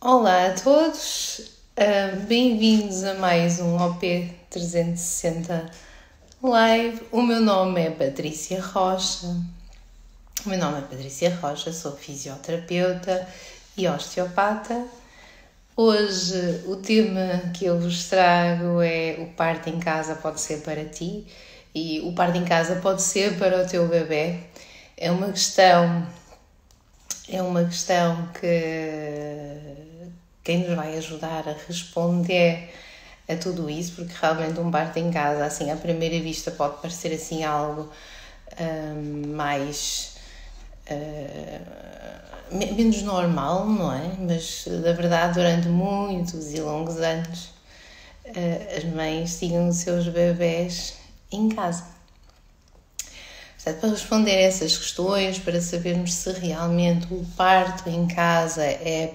Olá a todos, bem-vindos a mais um OP 360 Live. O meu nome é Patrícia Rocha. Sou fisioterapeuta e osteopata. Hoje o tema que eu vos trago é o parto em casa pode ser para ti e o parto em casa pode ser para o teu bebê. É uma questão que quem nos vai ajudar a responder a tudo isso, porque realmente um parto em casa, assim, à primeira vista pode parecer assim algo mais menos normal, não é? Mas na verdade durante muitos e longos anos as mães tinham os seus bebés em casa. Portanto, para responder a essas questões, para sabermos se realmente o parto em casa é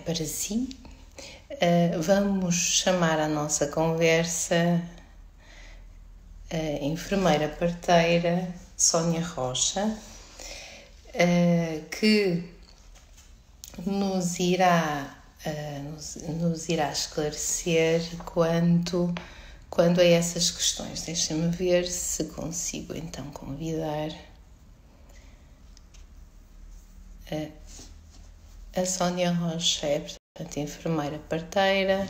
para si, vamos chamar à nossa conversa a enfermeira parteira Sónia Rocha, que nos irá esclarecer quanto a essas questões. Deixem-me ver se consigo então convidar a Sónia Rocha, é portanto enfermeira parteira.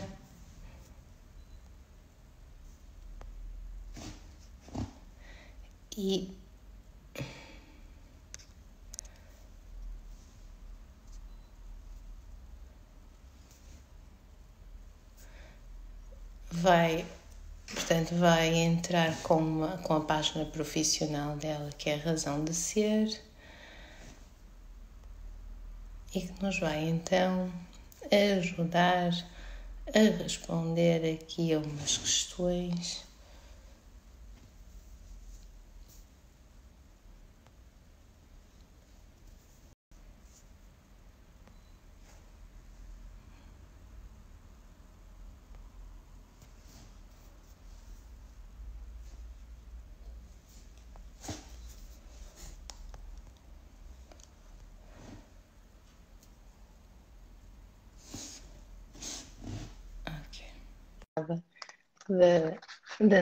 E vai entrar com a página profissional dela, que é a Razão de Ser, e que nos vai então ajudar a responder aqui a umas questões. Da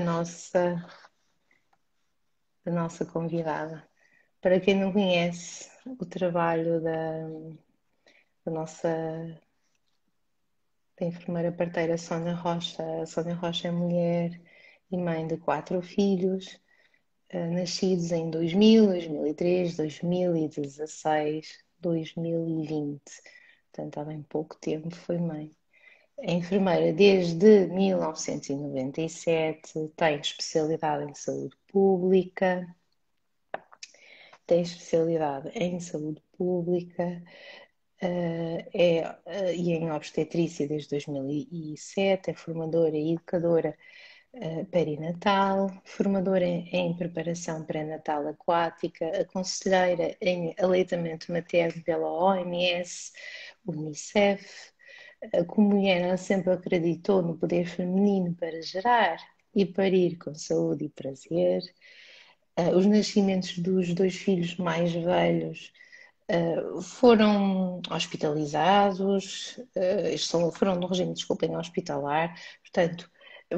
nossa convidada. Para quem não conhece o trabalho da nossa enfermeira parteira Sónia Rocha, a Sónia Rocha é mulher e mãe de 4 filhos, nascidos em 2000, 2003, 2016, 2020. Portanto, há bem pouco tempo foi mãe. É enfermeira desde 1997, tem especialidade em saúde pública, e em obstetrícia desde 2007, é formadora e educadora perinatal, formadora em preparação pré-natal aquática, aconselheira em aleitamento materno pela OMS, Unicef. Como mulher, ela sempre acreditou no poder feminino para gerar e parir com saúde e prazer. Os nascimentos dos 2 filhos mais velhos foram hospitalizados, foram no regime de desculpa em hospitalar, portanto,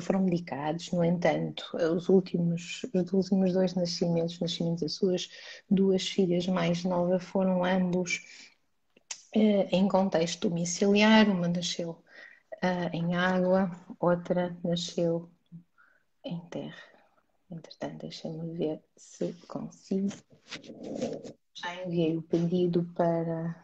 foram medicados. No entanto, os últimos 2 nascimentos das suas 2 filhas mais novas, foram ambos em contexto domiciliar. Uma nasceu em água, outra nasceu em terra. Entretanto, deixem-me ver se consigo. Já enviei o pedido para.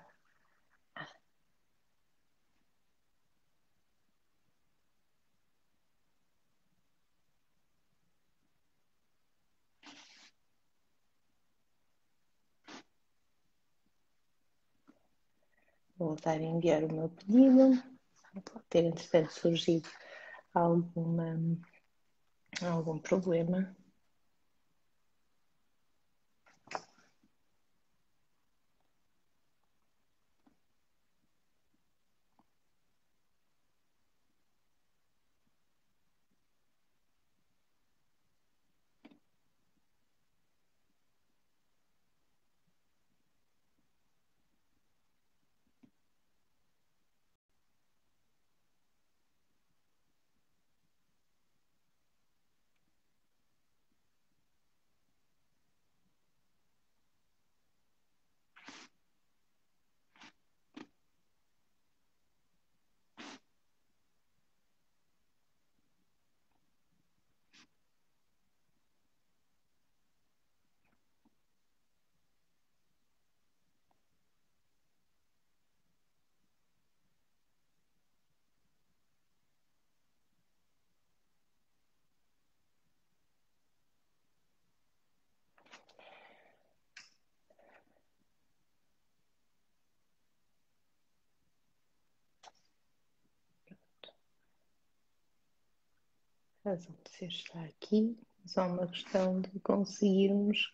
Vou voltar a enviar o meu pedido. Pode ter, entretanto, surgido algum problema. A razão de ser está aqui. Só uma questão de conseguirmos.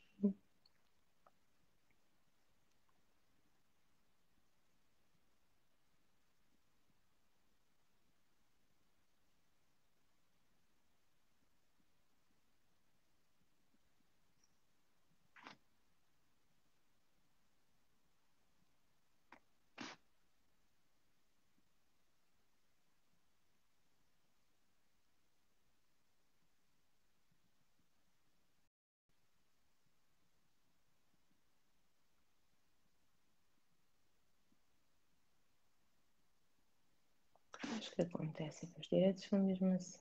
Acho que acontece com os direitos, são mesmo assim.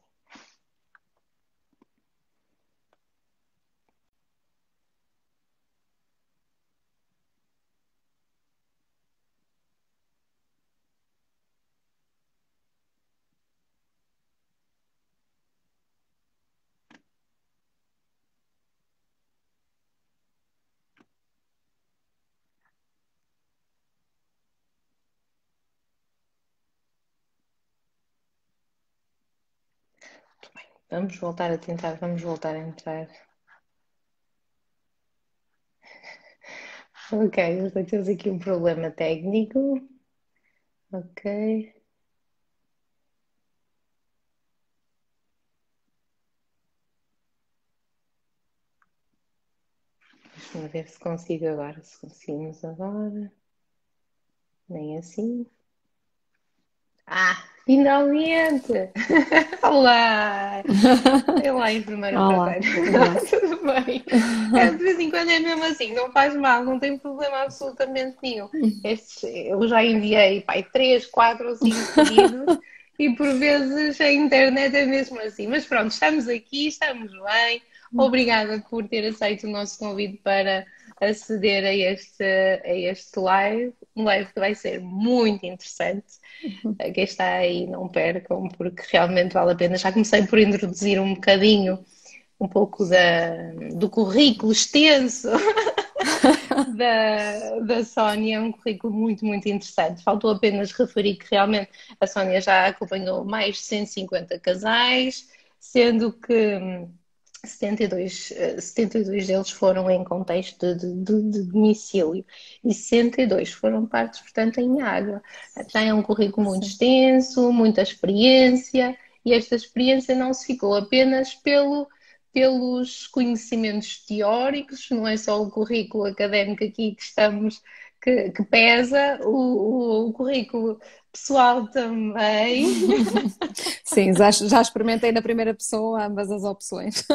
Muito bem. Vamos voltar a tentar, vamos voltar a entrar. Ok, temos aqui um problema técnico. Ok. Deixa-me ver se consigo agora. Se conseguimos agora. Nem assim. Ah, finalmente! Olá! Olá, enfermeira Olá, parteira. tudo bem? Tudo bem? É, de vez em quando é mesmo assim, não faz mal, não tem problema absolutamente nenhum. Eu já enviei, pai, 3, 4 ou 5 pedidos e por vezes a internet é mesmo assim. Mas pronto, estamos aqui, estamos bem. Obrigada por ter aceito o nosso convite para aceder a este live. Um live que vai ser muito interessante. Quem está aí não percam, porque realmente vale a pena. Já comecei por introduzir um bocadinho, um pouco do currículo extenso da Sónia, um currículo muito, muito interessante. Faltou apenas referir que realmente a Sónia já acompanhou mais de 150 casais, sendo que 72 deles foram em contexto de domicílio e 62 foram partos, portanto, em água. Já é um currículo muito Sim. extenso, muita experiência, e esta experiência não se ficou apenas pelos conhecimentos teóricos, não é só o currículo académico aqui que estamos, que pesa, o currículo pessoal também. Sim, já experimentei na primeira pessoa ambas as opções.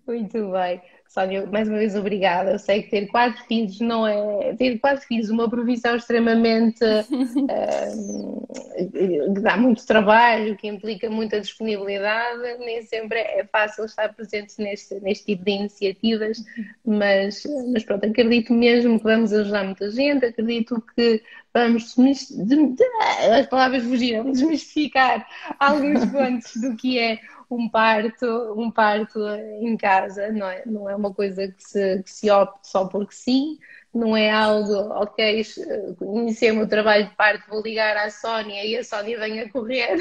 Muito bem. Sónia, mais uma vez obrigada. Eu sei que ter 4 filhos não é. Ter 4 filhos, uma profissão extremamente que dá muito trabalho, que implica muita disponibilidade, nem sempre é fácil estar presente neste tipo de iniciativas, mas pronto, acredito mesmo que vamos ajudar muita gente, acredito que vamos as palavras fugiram, desmistificar alguns pontos do que é um parto em casa, não é uma coisa que se opte só porque sim, não é algo, ok, iniciei o meu trabalho de parto, vou ligar à Sónia e a Sónia vem a correr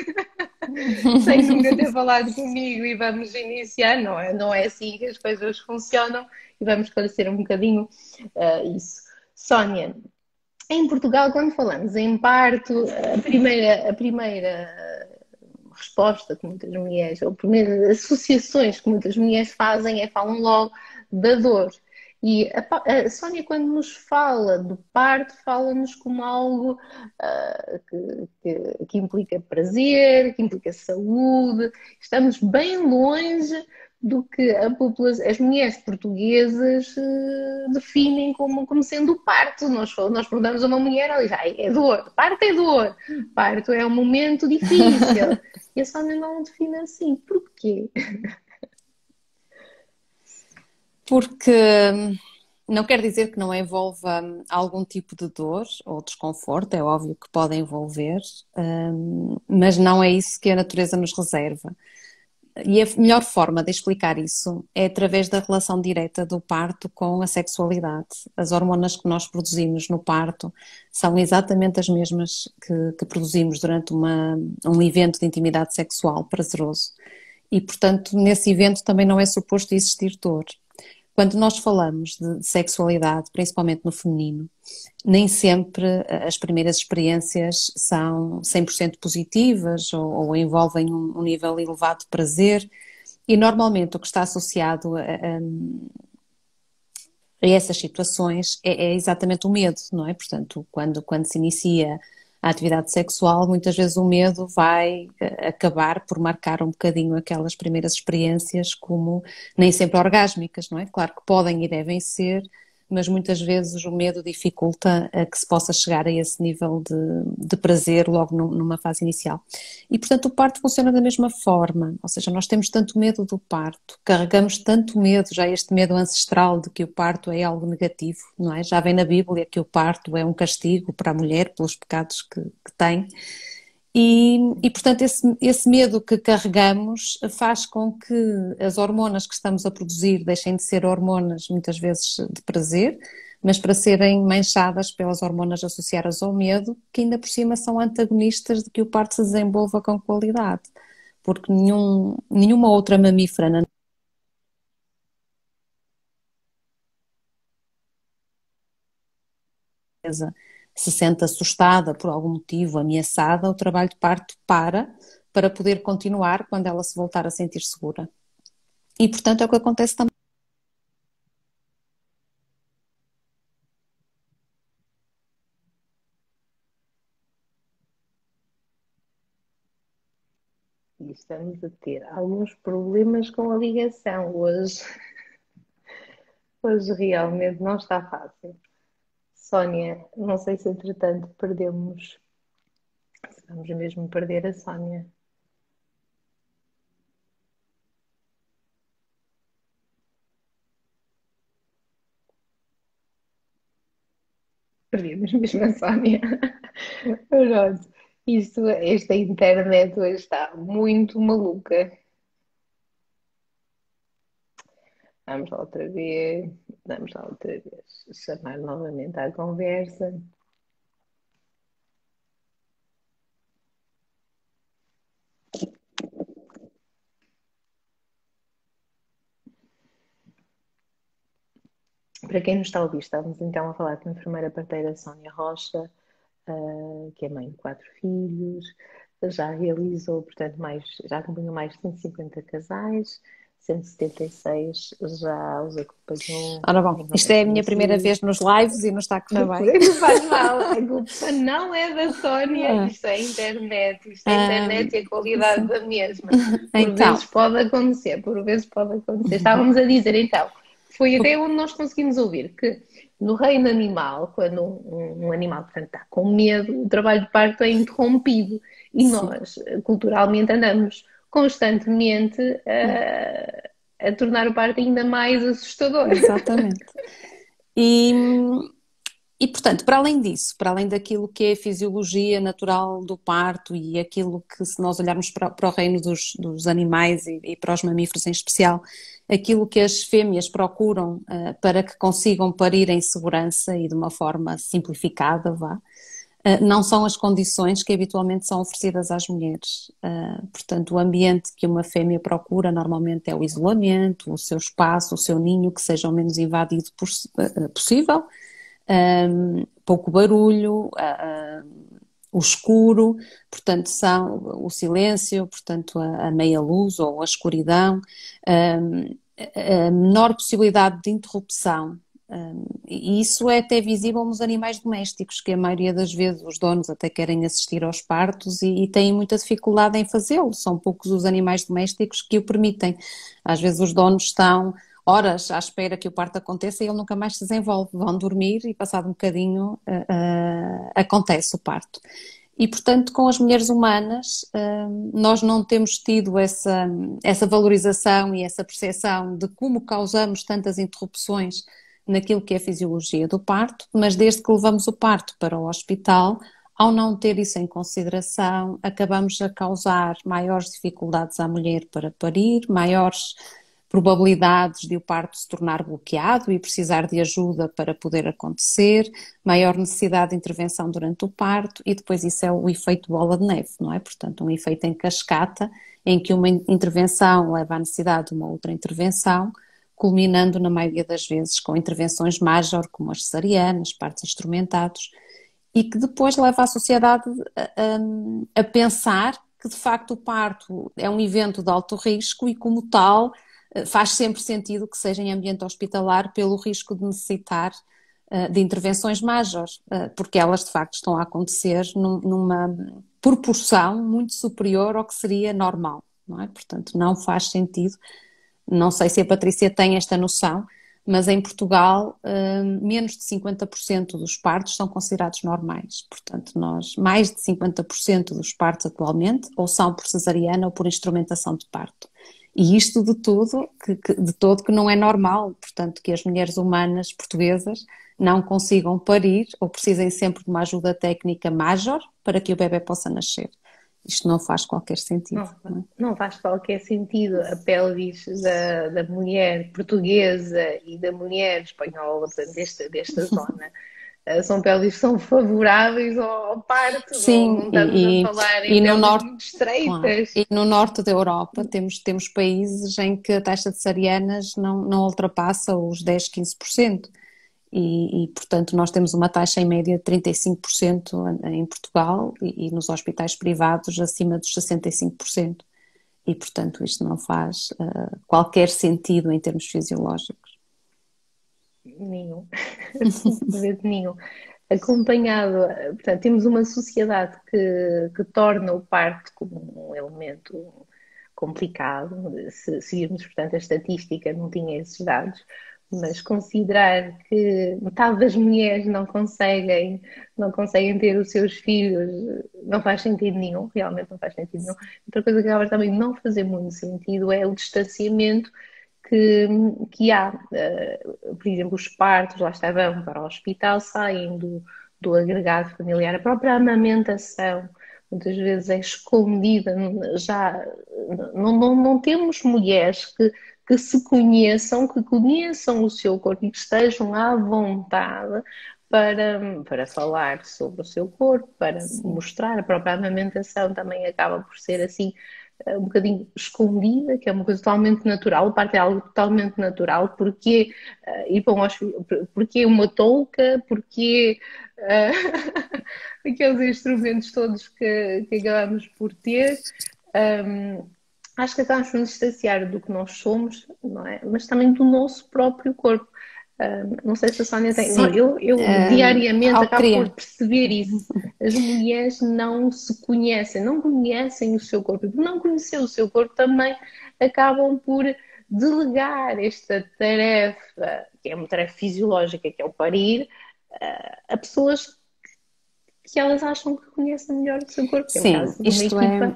sem nunca ter falado comigo e vamos iniciar, não é assim que as coisas funcionam e vamos esclarecer um bocadinho isso. Sónia, em Portugal, quando falamos em parto, a primeira resposta que muitas mulheres, ou primeiras associações que muitas mulheres fazem falam logo da dor. E a Sónia, quando nos fala do parto, fala-nos como algo que implica prazer, que implica saúde. Estamos bem longe do que as mulheres portuguesas definem como sendo o parto. Nós perguntamos a uma mulher, ela diz, é dor, parto é dor, parto é um momento difícil. E a Sónia não define assim. Porquê? Porque não quer dizer que não envolva algum tipo de dor ou desconforto, é óbvio que pode envolver, mas não é isso que a natureza nos reserva. E a melhor forma de explicar isso é através da relação direta do parto com a sexualidade. As hormonas que nós produzimos no parto são exatamente as mesmas que produzimos durante um evento de intimidade sexual prazeroso. E, portanto, nesse evento também não é suposto existir dor. Quando nós falamos de sexualidade, principalmente no feminino, nem sempre as primeiras experiências são 100% positivas ou envolvem um nível elevado de prazer, e normalmente o que está associado a essas situações é exatamente o medo, não é? Portanto, quando se inicia a atividade sexual, muitas vezes o medo vai acabar por marcar um bocadinho aquelas primeiras experiências como nem sempre orgásmicas, não é? Claro que podem e devem ser, mas muitas vezes o medo dificulta a que se possa chegar a esse nível de prazer logo numa fase inicial. E, portanto, o parto funciona da mesma forma, ou seja, nós temos tanto medo do parto, carregamos tanto medo, já este medo ancestral de que o parto é algo negativo, não é? Já vem na Bíblia que o parto é um castigo para a mulher pelos pecados que tem. Portanto, esse medo que carregamos faz com que as hormonas que estamos a produzir deixem de ser hormonas, muitas vezes, de prazer, mas para serem manchadas pelas hormonas associadas ao medo, que ainda por cima são antagonistas de que o parto se desenvolva com qualidade. Porque nenhuma outra mamífera na natureza se sente assustada por algum motivo, ameaçada, o trabalho de parto para poder continuar quando ela se voltar a sentir segura. E, portanto, é o que acontece também. E estamos a ter alguns problemas com a ligação hoje. Hoje realmente não está fácil. Sónia, não sei se entretanto perdemos. Se vamos mesmo perder a Sónia. Perdemos mesmo a Sónia. Pronto. Esta internet hoje está muito maluca. Vamos lá outra vez. Vamos lá outra vez. Chamar novamente à conversa. Para quem nos está a ouvir, estávamos então a falar com a enfermeira parteira Sónia Rocha, que é mãe de 4 filhos, já realizou, portanto, já acompanhou mais de 150 casais, 176 já os acompanhou. Ora bom, isto é a minha primeira vez nos lives e não está a correr bem. Não faz mal, a culpa não é da Sónia, isto é a internet, e a qualidade da mesma. Por vezes pode acontecer, Estávamos a dizer então, foi até onde nós conseguimos ouvir que no reino animal, quando um animal, portanto, está com medo, o trabalho de parto é interrompido e nós, culturalmente, andamos constantemente a tornar o parto ainda mais assustador. Exatamente. E, portanto, para além disso, para além daquilo que é a fisiologia natural do parto e aquilo que, se nós olharmos para o reino dos animais e para os mamíferos em especial, aquilo que as fêmeas procuram para que consigam parir em segurança e de uma forma simplificada, não são as condições que habitualmente são oferecidas às mulheres. Portanto, o ambiente que uma fêmea procura normalmente é o isolamento, o seu espaço, o seu ninho, que seja o menos invadido possível, pouco barulho, o escuro, portanto, o silêncio, portanto, a meia luz ou a escuridão, a menor possibilidade de interrupção. E isso é até visível nos animais domésticos, que a maioria das vezes os donos até querem assistir aos partos e têm muita dificuldade em fazê-lo. São poucos os animais domésticos que o permitem. Às vezes os donos estão horas à espera que o parto aconteça e ele nunca mais se desenvolve. Vão dormir e passado um bocadinho acontece o parto. E, portanto, com as mulheres humanas, nós não temos tido essa valorização e essa percepção de como causamos tantas interrupções naquilo que é a fisiologia do parto, mas desde que levamos o parto para o hospital, ao não ter isso em consideração, acabamos a causar maiores dificuldades à mulher para parir, maiores probabilidades de o parto se tornar bloqueado e precisar de ajuda para poder acontecer, maior necessidade de intervenção durante o parto e depois isso é o efeito bola de neve, não é? Portanto, um efeito em cascata em que uma intervenção leva à necessidade de uma outra intervenção, culminando na maioria das vezes com intervenções major, como as cesarianas, partos instrumentados, e que depois leva a sociedade a pensar que de facto o parto é um evento de alto risco e como tal faz sempre sentido que seja em ambiente hospitalar pelo risco de necessitar de intervenções majores, porque elas de facto estão a acontecer numa proporção muito superior ao que seria normal, não é? Portanto, não faz sentido. Não sei se a Patrícia tem esta noção, mas em Portugal menos de 50% dos partos são considerados normais. Portanto, mais de 50% dos partos atualmente ou são por cesariana ou por instrumentação de parto. E isto de todo que não é normal, portanto, que as mulheres humanas portuguesas não consigam parir ou precisem sempre de uma ajuda técnica major para que o bebê possa nascer. Isto não faz qualquer sentido. Não faz qualquer sentido. A pelvis da mulher portuguesa e da mulher espanhola, portanto, desta zona, são pelvis que são favoráveis ao parto. Sim, não estamos a falar em pelvis muito estreitas. Claro. E no norte da Europa temos países em que a taxa de cesarianas não ultrapassa os 10, 15%. E, portanto, nós temos uma taxa em média de 35% em Portugal e nos hospitais privados acima dos 65%. E, portanto, isto não faz qualquer sentido em termos fisiológicos. Nenhum. Nenhum. Acompanhado, portanto, temos uma sociedade que torna o parto como um elemento complicado. Se virmos, portanto, a estatística não tinha esses dados, mas considerar que metade das mulheres não conseguem ter os seus filhos não faz sentido nenhum, realmente não faz sentido nenhum. Outra coisa que acaba também de não fazer muito sentido é o distanciamento que há. Por exemplo, os partos, lá está, vão para o hospital, saem do agregado familiar, a própria amamentação muitas vezes é escondida, já não temos mulheres que se conheçam, que conheçam o seu corpo e que estejam à vontade para falar sobre o seu corpo, para mostrar. A própria amamentação também acaba por ser assim um bocadinho escondida, que é uma coisa totalmente natural. O parto é algo totalmente natural. Porquê ir para um hospital? Porquê uma touca? Porquê aqueles instrumentos todos que acabamos por ter? Acho que acabamos por nos distanciar do que nós somos, não é? Mas também do nosso próprio corpo. Não sei se a Sónia tem. Não, eu diariamente acabo por perceber isso. As mulheres não se conhecem, não conhecem o seu corpo. E por não conhecer o seu corpo também acabam por delegar esta tarefa, que é uma tarefa fisiológica, que é o parir, a pessoas que elas acham que conhecem melhor o seu corpo. Sim, isto é,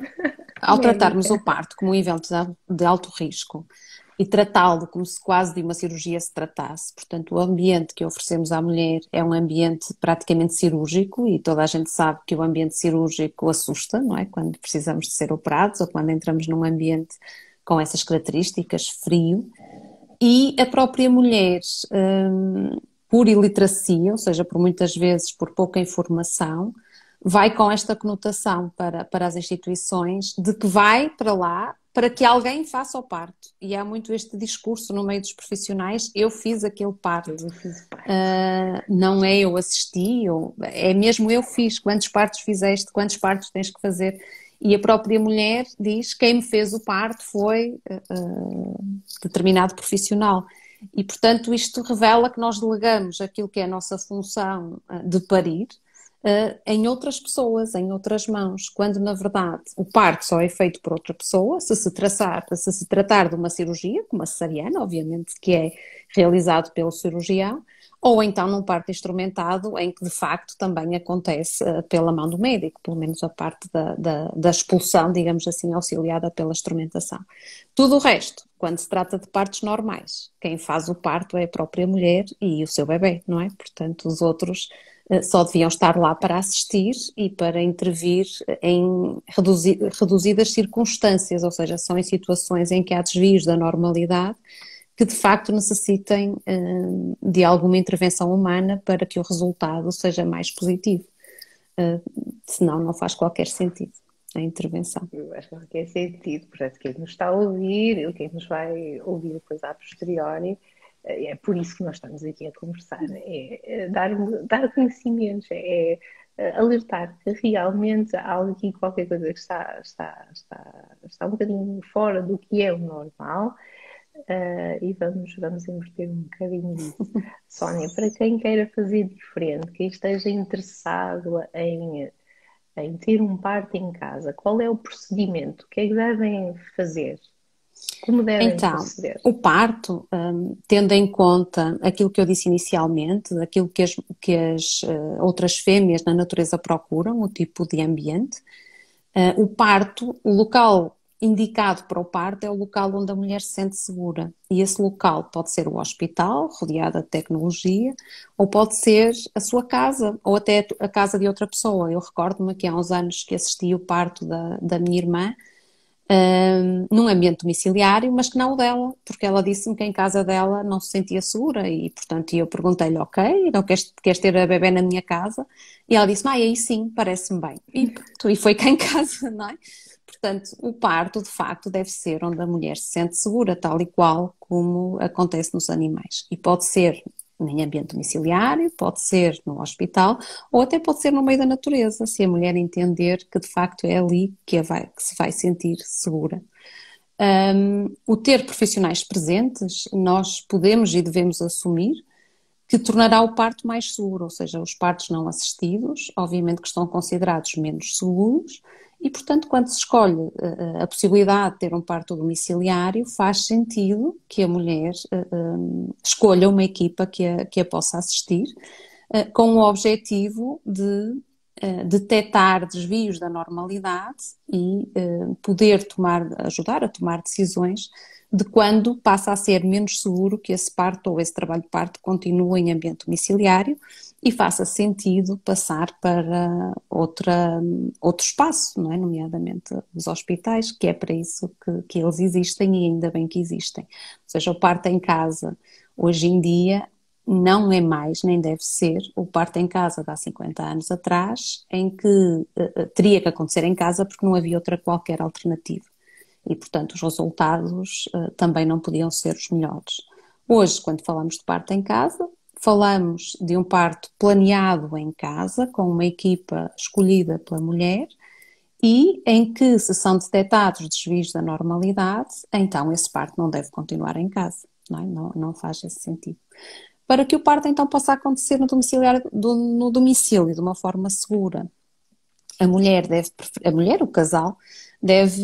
ao tratarmos o parto como um evento de alto risco e tratá-lo como se quase de uma cirurgia se tratasse, portanto o ambiente que oferecemos à mulher é um ambiente praticamente cirúrgico e toda a gente sabe que o ambiente cirúrgico assusta, não é? Quando precisamos de ser operados ou quando entramos num ambiente com essas características, frio, e a própria mulher, por iliteracia, ou seja, por muitas vezes por pouca informação, vai com esta conotação para as instituições de que vai para lá para que alguém faça o parto. E há muito este discurso no meio dos profissionais: eu fiz aquele parto. Não é eu assisti, é mesmo eu fiz. Quantos partos fizeste? Quantos partos tens que fazer? E a própria mulher diz: quem me fez o parto foi determinado profissional. E, portanto, isto revela que nós delegamos aquilo que é a nossa função de parir em outras pessoas, em outras mãos, quando na verdade o parto só é feito por outra pessoa, se se tratar de uma cirurgia, como a cesariana, obviamente que é realizado pelo cirurgião, ou então num parto instrumentado, em que de facto também acontece pela mão do médico, pelo menos a parte da expulsão, digamos assim, auxiliada pela instrumentação. Tudo o resto, quando se trata de partos normais, quem faz o parto é a própria mulher e o seu bebê, não é? Portanto, os outros só deviam estar lá para assistir e para intervir em reduzidas circunstâncias, ou seja, são em situações em que há desvios da normalidade que de facto necessitem de alguma intervenção humana para que o resultado seja mais positivo. Senão não faz qualquer sentido a intervenção. Eu acho que não tem sentido, portanto, quem nos está a ouvir, ou quem nos vai ouvir depois a posteriori, é por isso que nós estamos aqui a conversar, é dar conhecimentos, alertar que realmente há aqui qualquer coisa que está um bocadinho fora do que é o normal, e vamos inverter um bocadinho disso. Sónia, para quem queira fazer diferente, quem esteja interessado em ter um parto em casa, qual é o procedimento? O que é que devem fazer? Como devem Então, proceder? o parto, tendo em conta aquilo que eu disse inicialmente, aquilo que as outras fêmeas na natureza procuram, o tipo de ambiente, o parto, o local indicado para o parto é o local onde a mulher se sente segura. E esse local pode ser o hospital, rodeado de tecnologia, ou pode ser a sua casa, ou até a casa de outra pessoa. Eu recordo-me que há uns anos que assisti o parto da minha irmã, num ambiente domiciliário, mas que não o dela, porque ela disse-me que em casa dela não se sentia segura e, portanto, eu perguntei-lhe, ok, não queres ter a bebé na minha casa? E ela disse-me, aí sim, parece-me bem. E foi cá em casa, não é? Portanto, o parto, de facto, deve ser onde a mulher se sente segura, tal e qual como acontece nos animais. E pode ser em ambiente domiciliário, pode ser no hospital ou até pode ser no meio da natureza, se a mulher entender que de facto é ali que se vai sentir segura. O ter profissionais presentes, nós podemos e devemos assumir que tornará o parto mais seguro, ou seja, os partos não assistidos, obviamente que estão considerados menos seguros, e, portanto, quando se escolhe a possibilidade de ter um parto domiciliário, faz sentido que a mulher escolha uma equipa que a possa assistir, com o objetivo de detectar desvios da normalidade e poder ajudar a tomar decisões de quando passa a ser menos seguro que esse parto ou esse trabalho de parto continue em ambiente domiciliário e faça sentido passar para outro espaço, não é? Nomeadamente os hospitais, que é para isso que eles existem e ainda bem que existem. Ou seja, o parto em casa, hoje em dia, não é mais, nem deve ser, o parto em casa de há 50 anos atrás, em que teria que acontecer em casa porque não havia outra qualquer alternativa. E, portanto, os resultados também não podiam ser os melhores. Hoje, quando falamos de parto em casa, falamos de um parto planeado em casa, com uma equipa escolhida pela mulher, e em que, se são detectados desvios da normalidade, então esse parto não deve continuar em casa, não é? Não faz esse sentido. Para que o parto então possa acontecer no domicílio de uma forma segura, a mulher, o casal, deve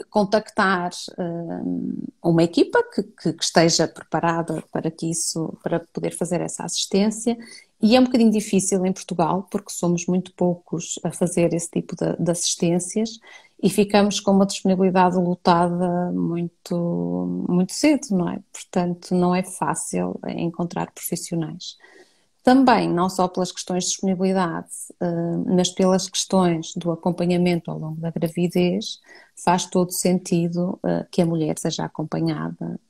contactar uma equipa que esteja preparada para poder fazer essa assistência. E é um bocadinho difícil em Portugal, porque somos muito poucos a fazer esse tipo de assistências e ficamos com uma disponibilidade lotada muito, muito cedo, não é? Portanto, não é fácil encontrar profissionais. Também, não só pelas questões de disponibilidade, mas pelas questões do acompanhamento ao longo da gravidez, faz todo sentido que a mulher seja acompanhada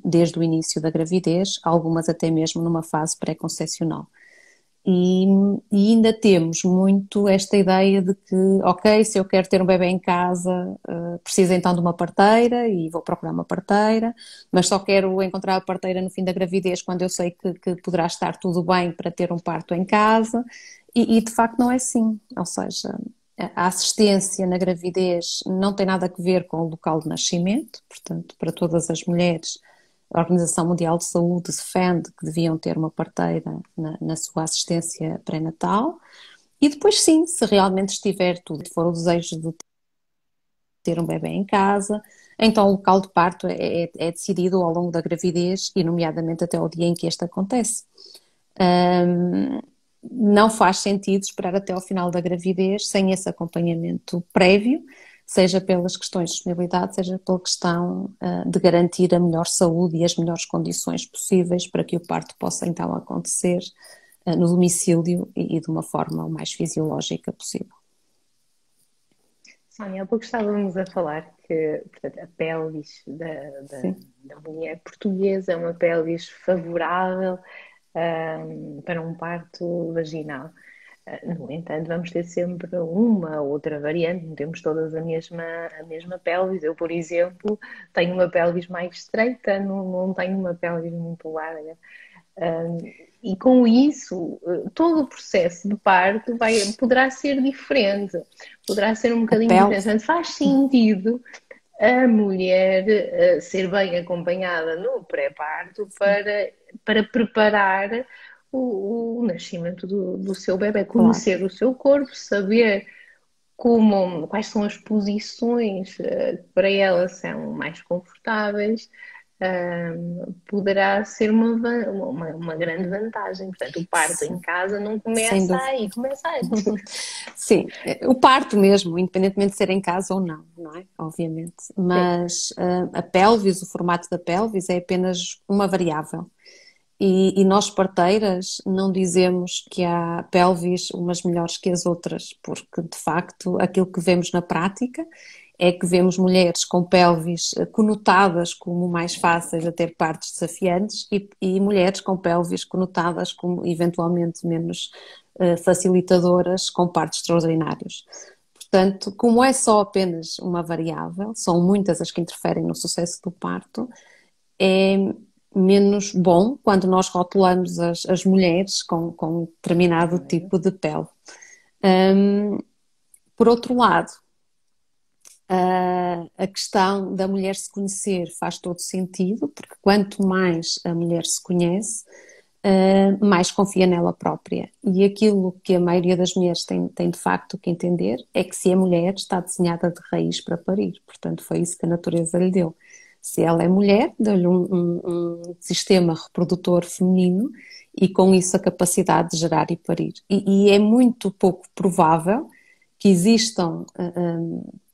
desde o início da gravidez, algumas até mesmo numa fase pré-concepcional. E ainda temos muito esta ideia de que, ok, se eu quero ter um bebê em casa, preciso então de uma parteira e vou procurar uma parteira, mas só quero encontrar a parteira no fim da gravidez quando eu sei que poderá estar tudo bem para ter um parto em casa e de facto não é assim, ou seja, a assistência na gravidez não tem nada a ver com o local de nascimento, portanto, para todas as mulheres a Organização Mundial de Saúde defende que deviam ter uma parteira na sua assistência pré-natal e depois sim, se realmente estiver tudo, for o desejo de ter um bebê em casa, então o local de parto é decidido ao longo da gravidez e nomeadamente até ao dia em que este acontece. Não faz sentido esperar até ao final da gravidez sem esse acompanhamento prévio, seja pelas questões de disponibilidade, seja pela questão de garantir a melhor saúde e as melhores condições possíveis para que o parto possa então acontecer no domicílio e de uma forma o mais fisiológica possível. Sónia, há pouco estávamos a falar que, portanto, a pelvis Sim. da mulher portuguesa é uma pelvis favorável para um parto vaginal. No entanto, vamos ter sempre uma ou outra variante, não temos todas a mesma pelvis. Eu, por exemplo, tenho uma pelvis mais estreita, não tenho uma pelvis muito larga. E com isso, todo o processo de parto poderá ser diferente, poderá ser um A bocadinho pele, diferente. Portanto, faz sentido a mulher ser bem acompanhada no pré-parto para preparar o nascimento do seu bebé, claro. conhecer o seu corpo, saber quais são as posições que para ela são mais confortáveis, poderá ser uma grande vantagem. Portanto, o parto em Sim, casa não sem começa dúvida. aí, começa antes. Sim, o parto mesmo, independentemente de ser em casa ou não, não é? Obviamente. Sim. Mas a pelvis, o formato da pelvis é apenas uma variável. E nós parteiras não dizemos que há pelvis umas melhores que as outras, porque de facto aquilo que vemos na prática é que vemos mulheres com pelvis conotadas como mais fáceis a ter partos desafiantes e mulheres com pelvis conotadas como eventualmente menos facilitadoras com partos extraordinários. Portanto, como é só apenas uma variável, são muitas as que interferem no sucesso do parto, é menos bom quando nós rotulamos as mulheres com determinado tipo de pele. Por outro lado, a questão da mulher se conhecer faz todo sentido, porque quanto mais a mulher se conhece, mais confia nela própria. E aquilo que a maioria das mulheres tem de facto que entender é que se a mulher está desenhada de raiz para parir, portanto foi isso que a natureza lhe deu. Se ela é mulher, deu-lhe um sistema reprodutor feminino e com isso a capacidade de gerar e parir. E é muito pouco provável que existam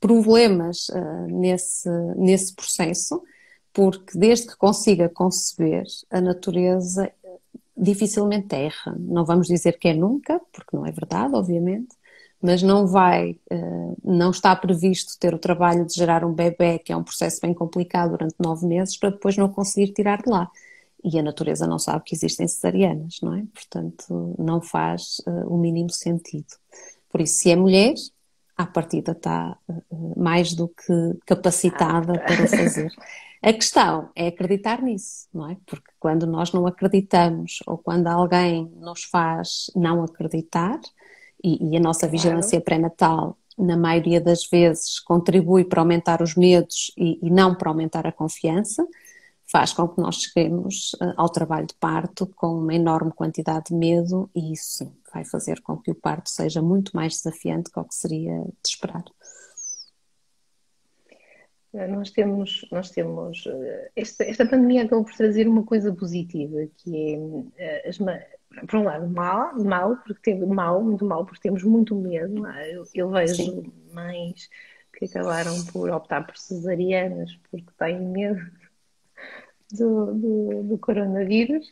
problemas nesse processo, porque desde que consiga conceber, a natureza dificilmente erra. Não vamos dizer que é nunca, porque não é verdade, obviamente, mas não está previsto ter o trabalho de gerar um bebé, que é um processo bem complicado durante 9 meses, para depois não conseguir tirar de lá. E a natureza não sabe que existem cesarianas, não é? Portanto, não faz o mínimo sentido. Por isso, se é mulher, à partida está mais do que capacitada para o fazer. A questão é acreditar nisso, não é? Porque quando nós não acreditamos ou quando alguém nos faz não acreditar, e a nossa Claro. vigilância pré-natal, na maioria das vezes, contribui para aumentar os medos e não para aumentar a confiança, faz com que nós cheguemos ao trabalho de parto com uma enorme quantidade de medo e isso sim vai fazer com que o parto seja muito mais desafiante do que seria de esperar. Esta pandemia acabou por trazer uma coisa positiva, que é, por um lado, mal, porque teve mal, muito mal, porque temos muito medo. Não é? Eu Sim, vejo mães que acabaram por optar por cesarianas porque têm medo do coronavírus.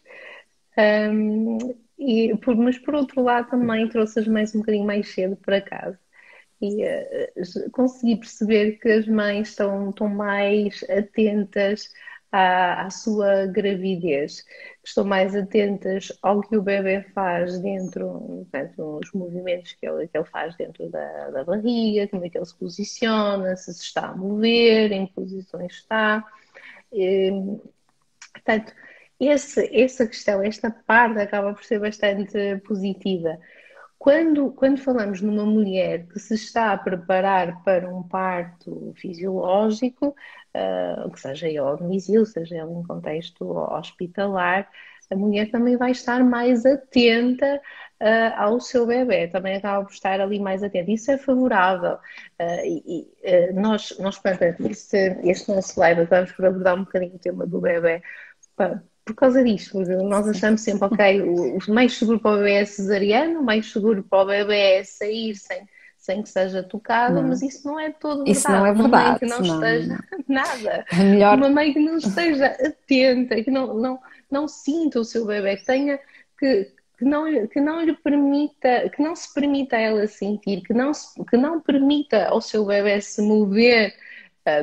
Mas por outro lado também trouxe as mães um bocadinho mais cedo para casa. E consegui perceber que as mães estão mais atentas à sua gravidez, que estão mais atentas ao que o bebê faz dentro, portanto, os movimentos que ele faz dentro da barriga, como é que ele se posiciona, se está a mover, em que posições está. E, portanto, essa questão, esta parte acaba por ser bastante positiva. Quando falamos numa mulher que se está a preparar para um parto fisiológico, que seja ele ao domicílio, seja ele em contexto hospitalar, a mulher também vai estar mais atenta ao seu bebê, também acaba por estar ali mais atenta. Isso é favorável. Nós portanto, este nosso live, vamos por abordar um bocadinho o tema do bebê, por causa disto, porque nós sim. achamos sempre, ok, o mais seguro para o bebê é cesariano, o mais seguro para o bebê é sair sem que seja tocado, mas Não, isso não é todo isso não verdade. é Uma mãe verdade. que não Não, não, esteja não. nada, É melhor. uma mãe que não esteja atenta, que não sinta o seu bebê, que tenha que que não lhe permita, que não se permita a ela sentir, que não permita ao seu bebê se mover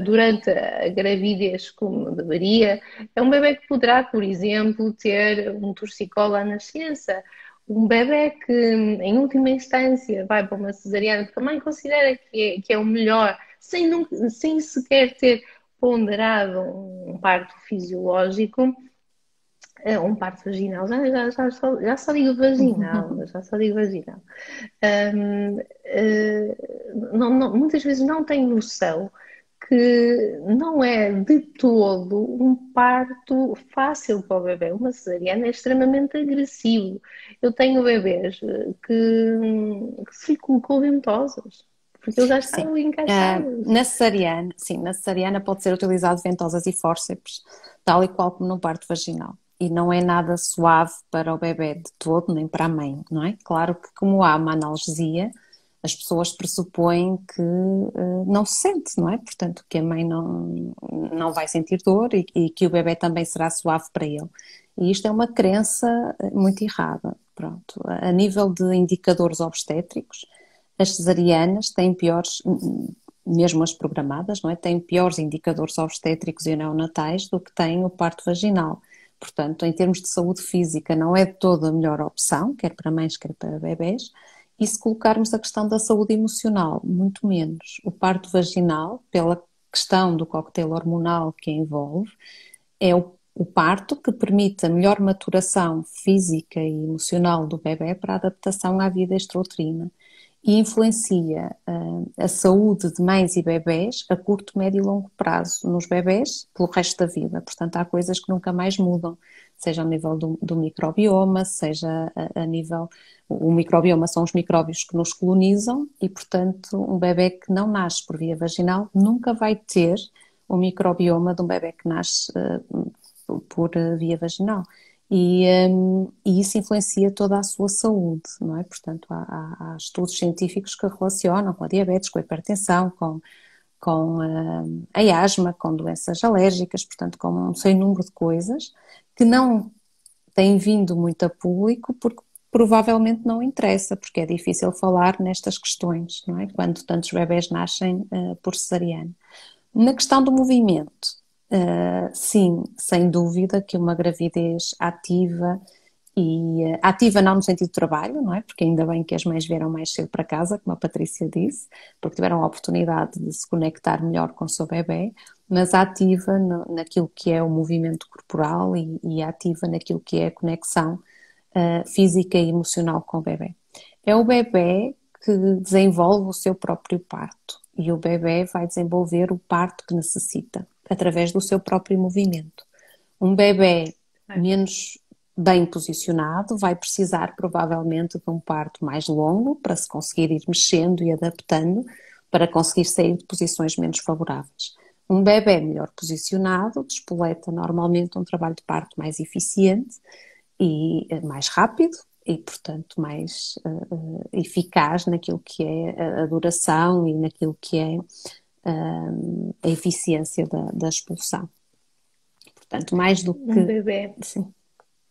durante a gravidez como deveria, é um bebê que poderá, por exemplo, ter um torcicolo à nascença. Um bebê que, em última instância, vai para uma cesariana, porque a mãe considera que é o melhor, sem sequer ter ponderado um parto fisiológico, um parto vaginal, já só digo vaginal, já só digo vaginal. Muitas vezes não tem noção que não é de todo um parto fácil para o bebê. Uma cesariana é extremamente agressivo. Eu tenho bebês que se lhe colocou ventosas, porque eles já Sim. estavam encaixados. Na cesariana pode ser utilizado ventosas e fórceps, tal e qual como no parto vaginal. E não é nada suave para o bebê de todo, nem para a mãe, não é? Claro que como há uma analgesia, as pessoas pressupõem que não se sente, não é? Portanto, que a mãe não vai sentir dor e que o bebê também será suave para ele. E isto é uma crença muito errada. Pronto. A nível de indicadores obstétricos, as cesarianas têm piores, mesmo as programadas, não é? Têm piores indicadores obstétricos e neonatais do que tem o parto vaginal. Portanto, em termos de saúde física, não é toda a melhor opção, quer para mães, quer para bebés. E se colocarmos a questão da saúde emocional, muito menos. O parto vaginal, pela questão do coquetel hormonal que envolve, é o parto que permite a melhor maturação física e emocional do bebê para a adaptação à vida extrauterina e influencia a saúde de mães e bebés a curto, médio e longo prazo nos bebés pelo resto da vida. Portanto, há coisas que nunca mais mudam, seja ao nível do microbioma, seja a nível... O microbioma são os micróbios que nos colonizam e, portanto, um bebé que não nasce por via vaginal nunca vai ter o microbioma de um bebé que nasce por via vaginal. E isso influencia toda a sua saúde, não é? Portanto, há estudos científicos que relacionam com a diabetes, com a hipertensão, com a asma, com doenças alérgicas, portanto, com um sem número de coisas que não têm vindo muito a público porque provavelmente não interessa, porque é difícil falar nestas questões, não é? Quando tantos bebés nascem por cesariana. Na questão do movimento, sim, sem dúvida que uma gravidez ativa e ativa não no sentido de trabalho, não é? Porque ainda bem que as mães vieram mais cedo para casa, como a Patrícia disse, porque tiveram a oportunidade de se conectar melhor com o seu bebê, mas ativa naquilo que é o movimento corporal e ativa naquilo que é a conexão física e emocional com o bebê. É o bebê que desenvolve o seu próprio parto e o bebê vai desenvolver o parto que necessita através do seu próprio movimento. Um bebê menos bem posicionado vai precisar provavelmente de um parto mais longo para se conseguir ir mexendo e adaptando para conseguir sair de posições menos favoráveis. Um bebê melhor posicionado despoleta normalmente um trabalho de parto mais eficiente e mais rápido e, portanto, mais eficaz naquilo que é a duração e naquilo que é a eficiência da expulsão. Portanto, mais do que... Um bebê... Sim.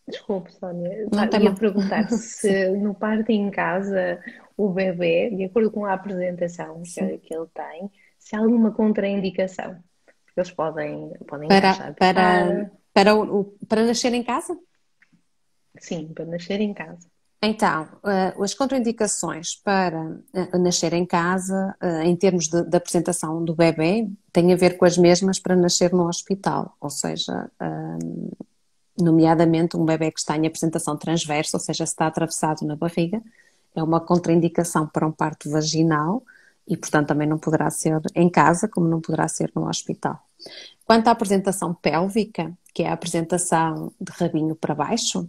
Desculpe, Sónia, ia perguntar se no parto em casa o bebê, de acordo com a apresentação que ele tem, se há alguma contraindicação. Porque eles podem encaixar para nascer em casa? Sim, para nascer em casa. Então, as contraindicações para nascer em casa, em termos de apresentação do bebê, têm a ver com as mesmas para nascer no hospital, ou seja, nomeadamente um bebê que está em apresentação transversa, ou seja, se está atravessado na barriga, é uma contraindicação para um parto vaginal e, portanto, também não poderá ser em casa, como não poderá ser no hospital. Quanto à apresentação pélvica, que é a apresentação de rabinho para baixo,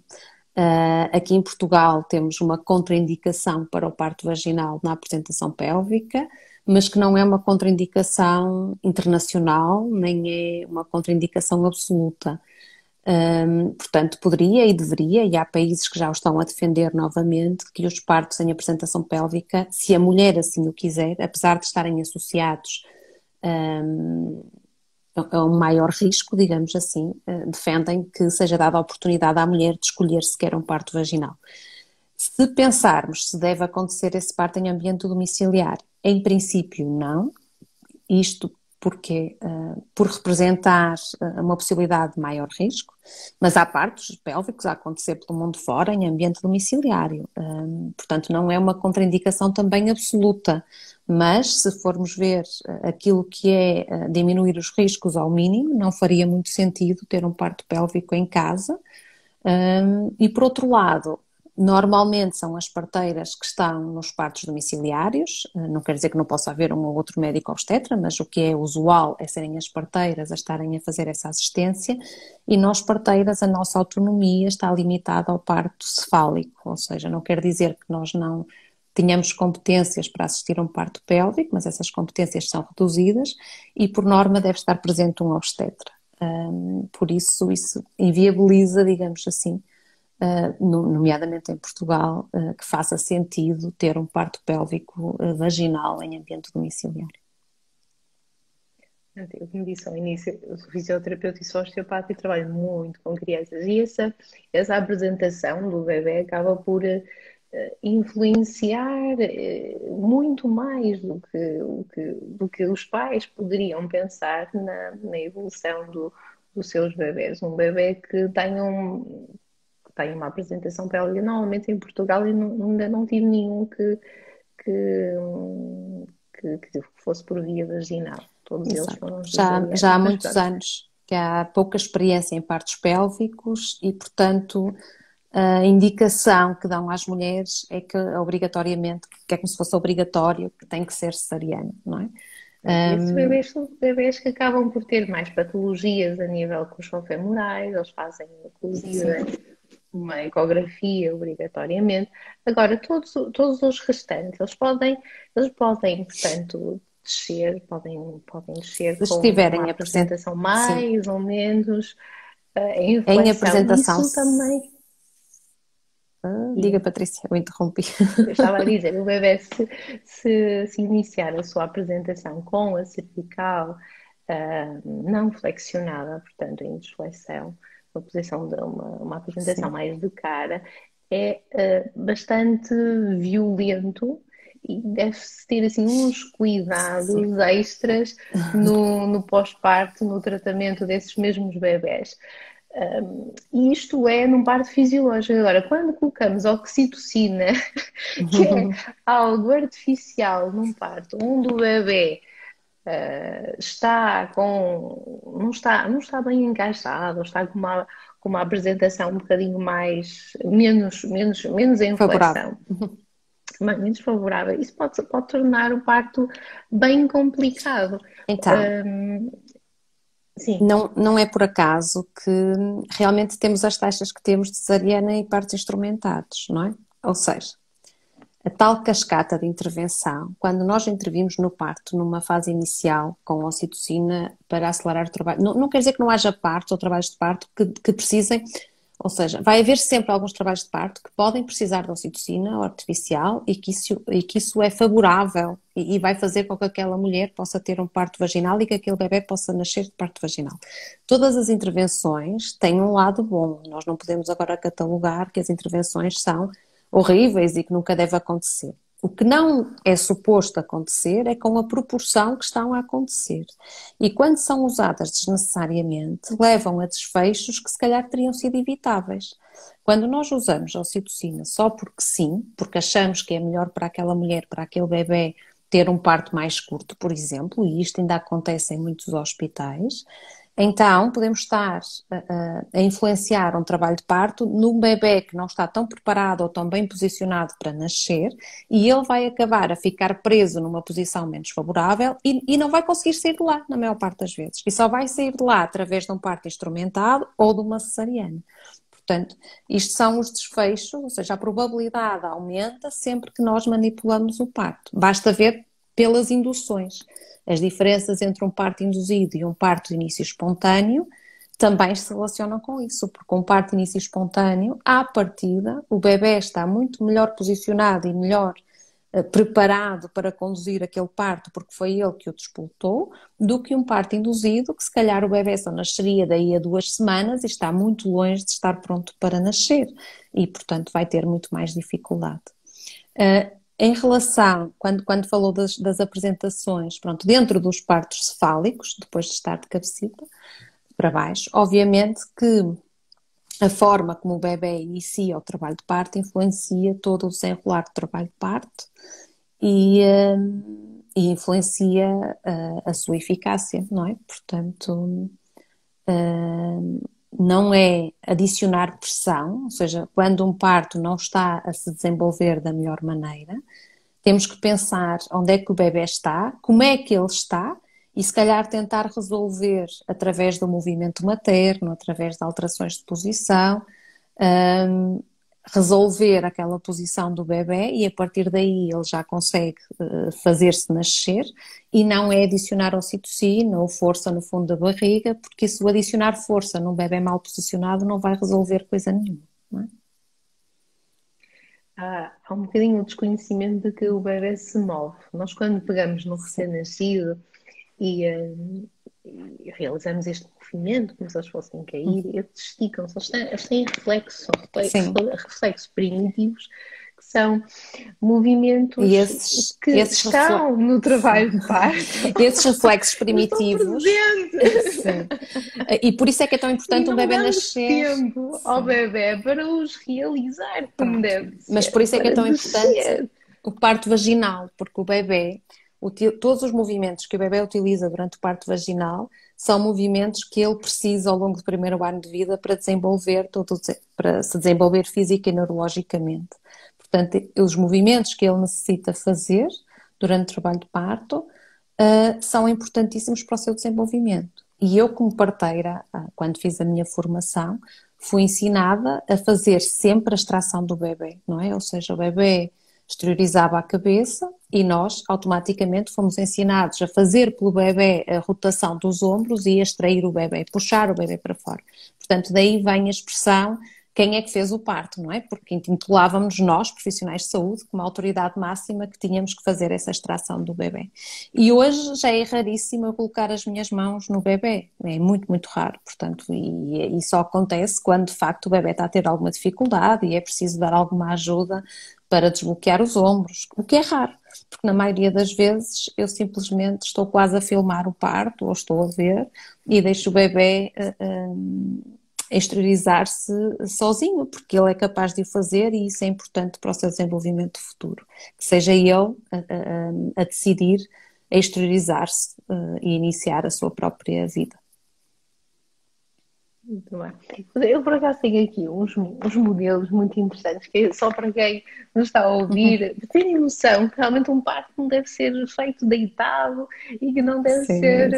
aqui em Portugal temos uma contraindicação para o parto vaginal na apresentação pélvica, mas que não é uma contraindicação internacional, nem é uma contraindicação absoluta. Portanto, poderia e deveria, e há países que já o estão a defender novamente, que os partos em apresentação pélvica, se a mulher assim o quiser, apesar de estarem associados a um maior risco, digamos assim, defendem que seja dada a oportunidade à mulher de escolher se quer um parto vaginal. Se pensarmos se deve acontecer esse parto em ambiente domiciliar, em princípio não, isto porque, por representar uma possibilidade de maior risco, mas há partos pélvicos a acontecer pelo mundo fora em ambiente domiciliário, portanto não é uma contraindicação também absoluta, mas se formos ver aquilo que é diminuir os riscos ao mínimo, não faria muito sentido ter um parto pélvico em casa. E por outro lado, normalmente são as parteiras que estão nos partos domiciliários, não quer dizer que não possa haver um ou outro médico obstetra, mas o que é usual é serem as parteiras a estarem a fazer essa assistência, e nós parteiras a nossa autonomia está limitada ao parto cefálico, ou seja, não quer dizer que nós não tenhamos competências para assistir a um parto pélvico, mas essas competências são reduzidas e por norma deve estar presente um obstetra. Por isso inviabiliza, digamos assim, nomeadamente em Portugal, que faça sentido ter um parto pélvico vaginal em ambiente domiciliário. Eu, como disse ao início, eu sou fisioterapeuta e sou osteopata e trabalho muito com crianças. E essa apresentação do bebê acaba por influenciar muito mais do que os pais poderiam pensar na evolução dos seus bebés. Um bebê que tem uma apresentação pélvica, normalmente em Portugal ainda não tive nenhum que, que fosse por via vaginal. Todos eles Exato. foram cesarianos. Já há Mas muitos pronto, anos que há pouca experiência em partos pélvicos e, portanto, a indicação que dão às mulheres é que obrigatoriamente, que é como se fosse obrigatório, que tem que ser cesariano, não é? e esses bebês são bebês que acabam por ter mais patologias a nível coxofemorais, eles fazem inclusive uma ecografia obrigatoriamente. Agora, todos os restantes, eles podem, portanto, podem descer Se com uma estiverem apresentação sim, mais ou menos em em flexão. apresentação, Isso também. diga Patrícia, eu interrompi. Eu estava a dizer, o bebê se iniciar a sua apresentação com a cervical não flexionada, portanto em desflexão, uma posição de uma apresentação Sim. mais de cara, é bastante violento e deve-se ter assim uns Sim. cuidados extras no pós-parto, no tratamento desses mesmos bebés. E isto é num parto fisiológico. Agora, quando colocamos oxitocina, que é algo artificial num parto, onde o bebê não está bem encaixado, ou está com uma apresentação um bocadinho menos em Favorável. flexão, menos favorável, isso pode tornar o parto bem complicado. Então, Sim. não é por acaso que realmente temos as taxas que temos de cesariana e partos instrumentados, não é? Ou seja, a tal cascata de intervenção, quando nós intervimos no parto numa fase inicial com ocitocina para acelerar o trabalho, não quer dizer que não haja partos ou trabalhos de parto que precisem, ou seja, vai haver sempre alguns trabalhos de parto que podem precisar de ocitocina artificial e que isso é favorável e vai fazer com que aquela mulher possa ter um parto vaginal e que aquele bebê possa nascer de parto vaginal. Todas as intervenções têm um lado bom, nós não podemos agora catalogar que as intervenções são horríveis e que nunca deve acontecer. O que não é suposto acontecer é com a proporção que estão a acontecer. E quando são usadas desnecessariamente, levam a desfechos que se calhar teriam sido evitáveis. Quando nós usamos a ocitocina só porque sim, porque achamos que é melhor para aquela mulher, para aquele bebê, ter um parto mais curto, por exemplo, e isto ainda acontece em muitos hospitais, então podemos estar a influenciar um trabalho de parto num bebê que não está tão preparado ou tão bem posicionado para nascer e ele vai acabar a ficar preso numa posição menos favorável e não vai conseguir sair de lá, na maior parte das vezes. E só vai sair de lá através de um parto instrumentado ou de uma cesariana. Portanto, isto são os desfechos, ou seja, a probabilidade aumenta sempre que nós manipulamos o parto. Basta ver pelas induções. As diferenças entre um parto induzido e um parto de início espontâneo também se relacionam com isso, porque um parto de início espontâneo, à partida, o bebê está muito melhor posicionado e melhor preparado para conduzir aquele parto porque foi ele que o despoltou, do que um parto induzido que se calhar o bebê só nasceria daí a 2 semanas e está muito longe de estar pronto para nascer e portanto vai ter muito mais dificuldade. Em relação, quando falou das apresentações, pronto, dentro dos partos cefálicos, depois de estar de cabecita para baixo, obviamente que a forma como o bebê inicia o trabalho de parto influencia todo o desenrolar do trabalho de parto e influencia a sua eficácia, não é? Portanto, não é adicionar pressão, ou seja, quando um parto não está a se desenvolver da melhor maneira, temos que pensar onde é que o bebê está, como é que ele está e se calhar tentar resolver através do movimento materno, através de alterações de posição, resolver aquela posição do bebê e a partir daí ele já consegue fazer-se nascer e não é adicionar ocitocina ou força no fundo da barriga, porque se o adicionar força num bebê mal posicionado não vai resolver coisa nenhuma, não é? Há um bocadinho o desconhecimento de que o bebê se move. Nós quando pegamos no recém-nascido e realizamos este movimento, como se eles fossem cair, eles esticam-se, eles têm reflexos, são reflexos primitivos, que são movimentos que estão no trabalho de parto. Esses reflexos primitivos. Sim. E por isso é que é tão importante um bebê nascer. Tempo ao bebê para os realizar como deve ser. Mas por isso é que é tão importante o parto vaginal, porque o bebê, todos os movimentos que o bebê utiliza durante o parto vaginal são movimentos que ele precisa ao longo do primeiro ano de vida para para se desenvolver física e neurologicamente. Portanto, os movimentos que ele necessita fazer durante o trabalho de parto são importantíssimos para o seu desenvolvimento. E eu, como parteira, quando fiz a minha formação, fui ensinada a fazer sempre a extração do bebê, não é? Ou seja, o bebê exteriorizava a cabeça e nós automaticamente fomos ensinados a fazer pelo bebê a rotação dos ombros e a extrair o bebê, puxar o bebê para fora. Portanto, daí vem a expressão quem é que fez o parto, não é? Porque intitulávamos nós, profissionais de saúde, como a autoridade máxima que tínhamos que fazer essa extração do bebê. E hoje já é raríssimo eu colocar as minhas mãos no bebê, é muito, muito raro, portanto, e só acontece quando de facto o bebê está a ter alguma dificuldade e é preciso dar alguma ajuda para desbloquear os ombros, o que é raro, porque na maioria das vezes eu simplesmente estou quase a filmar o parto ou estou a ver e deixo o bebê exteriorizar-se sozinho, porque ele é capaz de o fazer e isso é importante para o seu desenvolvimento futuro. Que seja ele a decidir a exteriorizar-se e iniciar a sua própria vida. Muito bem. Eu por acaso tenho aqui uns modelos muito interessantes que só para quem nos está a ouvir terem noção que realmente um parto não deve ser feito deitado e que não deve ser.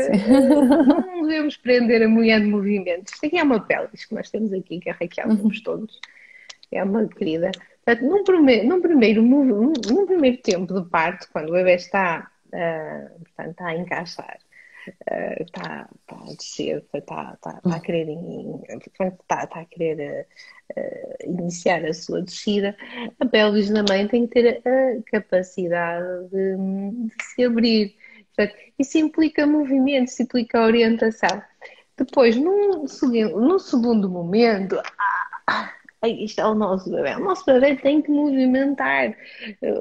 Não devemos prender a mulher de movimentos. Isto aqui é uma pelvis que nós temos aqui, que a Raquel temos todos. É uma querida. Portanto, num primeiro tempo de parto, quando o bebê está a encaixar. Está a descer, está a querer, iniciar a sua descida, a pelvis da mãe tem que ter a capacidade de se abrir. Portanto, isso implica movimento, isso implica orientação. Depois, num segundo momento, isto é o nosso bebê. O nosso bebê tem que movimentar.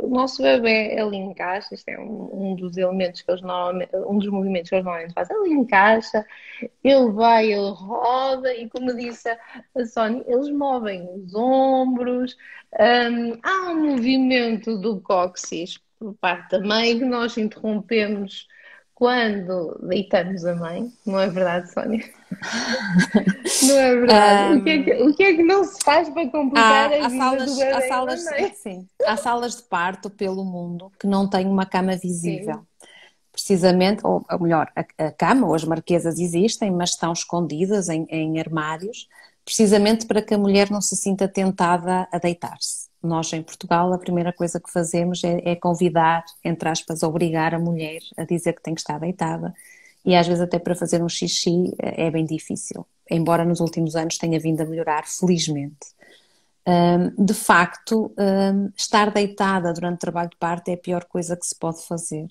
O nosso bebê, ele encaixa. Isto é um dos elementos que eles normalmente, um dos movimentos que eles normalmente fazem. Ele encaixa, ele vai, ele roda e, como disse a Sónia, eles movem os ombros. Há um movimento do cóccix por parte da mãe que nós interrompemos quando deitamos a mãe. Não é verdade, Sónia? Não é verdade. O que é que não se faz para complicar a vida do bebê? Sim, há salas de parto pelo mundo que não têm uma cama visível. Sim. Precisamente, ou melhor, a cama ou as marquesas existem, mas estão escondidas em armários, precisamente para que a mulher não se sinta tentada a deitar-se. Nós, em Portugal, a primeira coisa que fazemos é convidar, entre aspas, obrigar a mulher a dizer que tem que estar deitada. E às vezes até para fazer um xixi é bem difícil, embora nos últimos anos tenha vindo a melhorar, felizmente. De facto, estar deitada durante o trabalho de parto é a pior coisa que se pode fazer.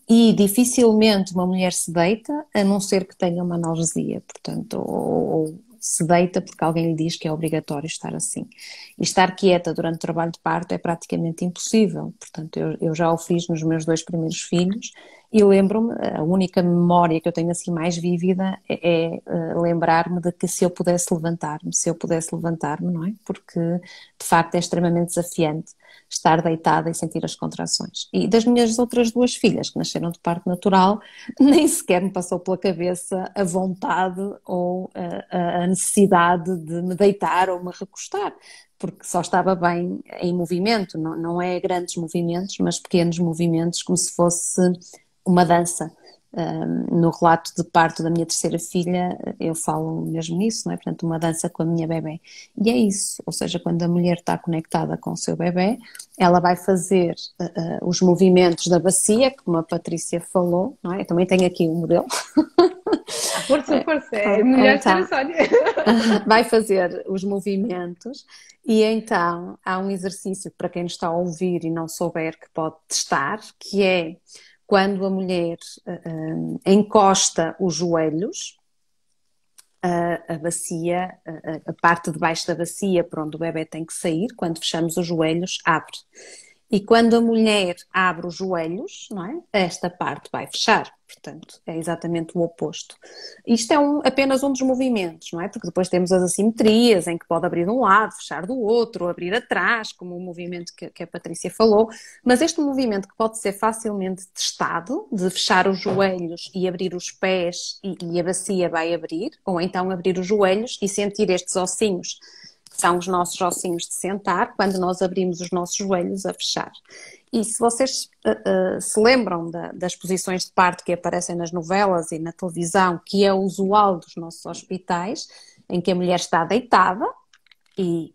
E dificilmente uma mulher se deita, a não ser que tenha uma analgesia, portanto, ou se deita porque alguém lhe diz que é obrigatório estar assim. E estar quieta durante o trabalho de parto é praticamente impossível, portanto, eu já o fiz nos meus 2 primeiros filhos e lembro-me, a única memória que eu tenho assim mais vívida é lembrar-me de que se eu pudesse levantar-me, não é? Porque de facto é extremamente desafiante estar deitada e sentir as contrações. E das minhas outras 2 filhas, que nasceram de parto natural, nem sequer me passou pela cabeça a vontade ou a necessidade de me deitar ou me recostar, porque só estava bem em movimento, não é grandes movimentos, mas pequenos movimentos, como se fosse uma dança. No relato de parto da minha terceira filha, eu falo mesmo nisso, não é? Portanto, uma dança com a minha bebé. E é isso, ou seja, quando a mulher está conectada com o seu bebé, ela vai fazer os movimentos da bacia, como a Patrícia falou, não é? Eu também tenho aqui o modelo. Força, força, é melhor ser a Então, Sónia. vai fazer os movimentos e então há um exercício para quem nos está a ouvir e não souber que pode testar, que é quando a mulher encosta os joelhos, a bacia, a parte de baixo da bacia por onde o bebê tem que sair, quando fechamos os joelhos, abre. E quando a mulher abre os joelhos, não é? Esta parte vai fechar. Portanto, é exatamente o oposto. Isto é apenas um dos movimentos, não é? Porque depois temos as assimetrias, em que pode abrir de um lado, fechar do outro, abrir atrás, como o movimento que a Patrícia falou. Mas este movimento que pode ser facilmente testado, de fechar os joelhos e abrir os pés e a bacia vai abrir, ou então abrir os joelhos e sentir estes ossinhos, que são os nossos ossinhos de sentar, quando nós abrimos os nossos joelhos a fechar. E se vocês se lembram das posições de parto que aparecem nas novelas e na televisão, que é usual dos nossos hospitais, em que a mulher está deitada e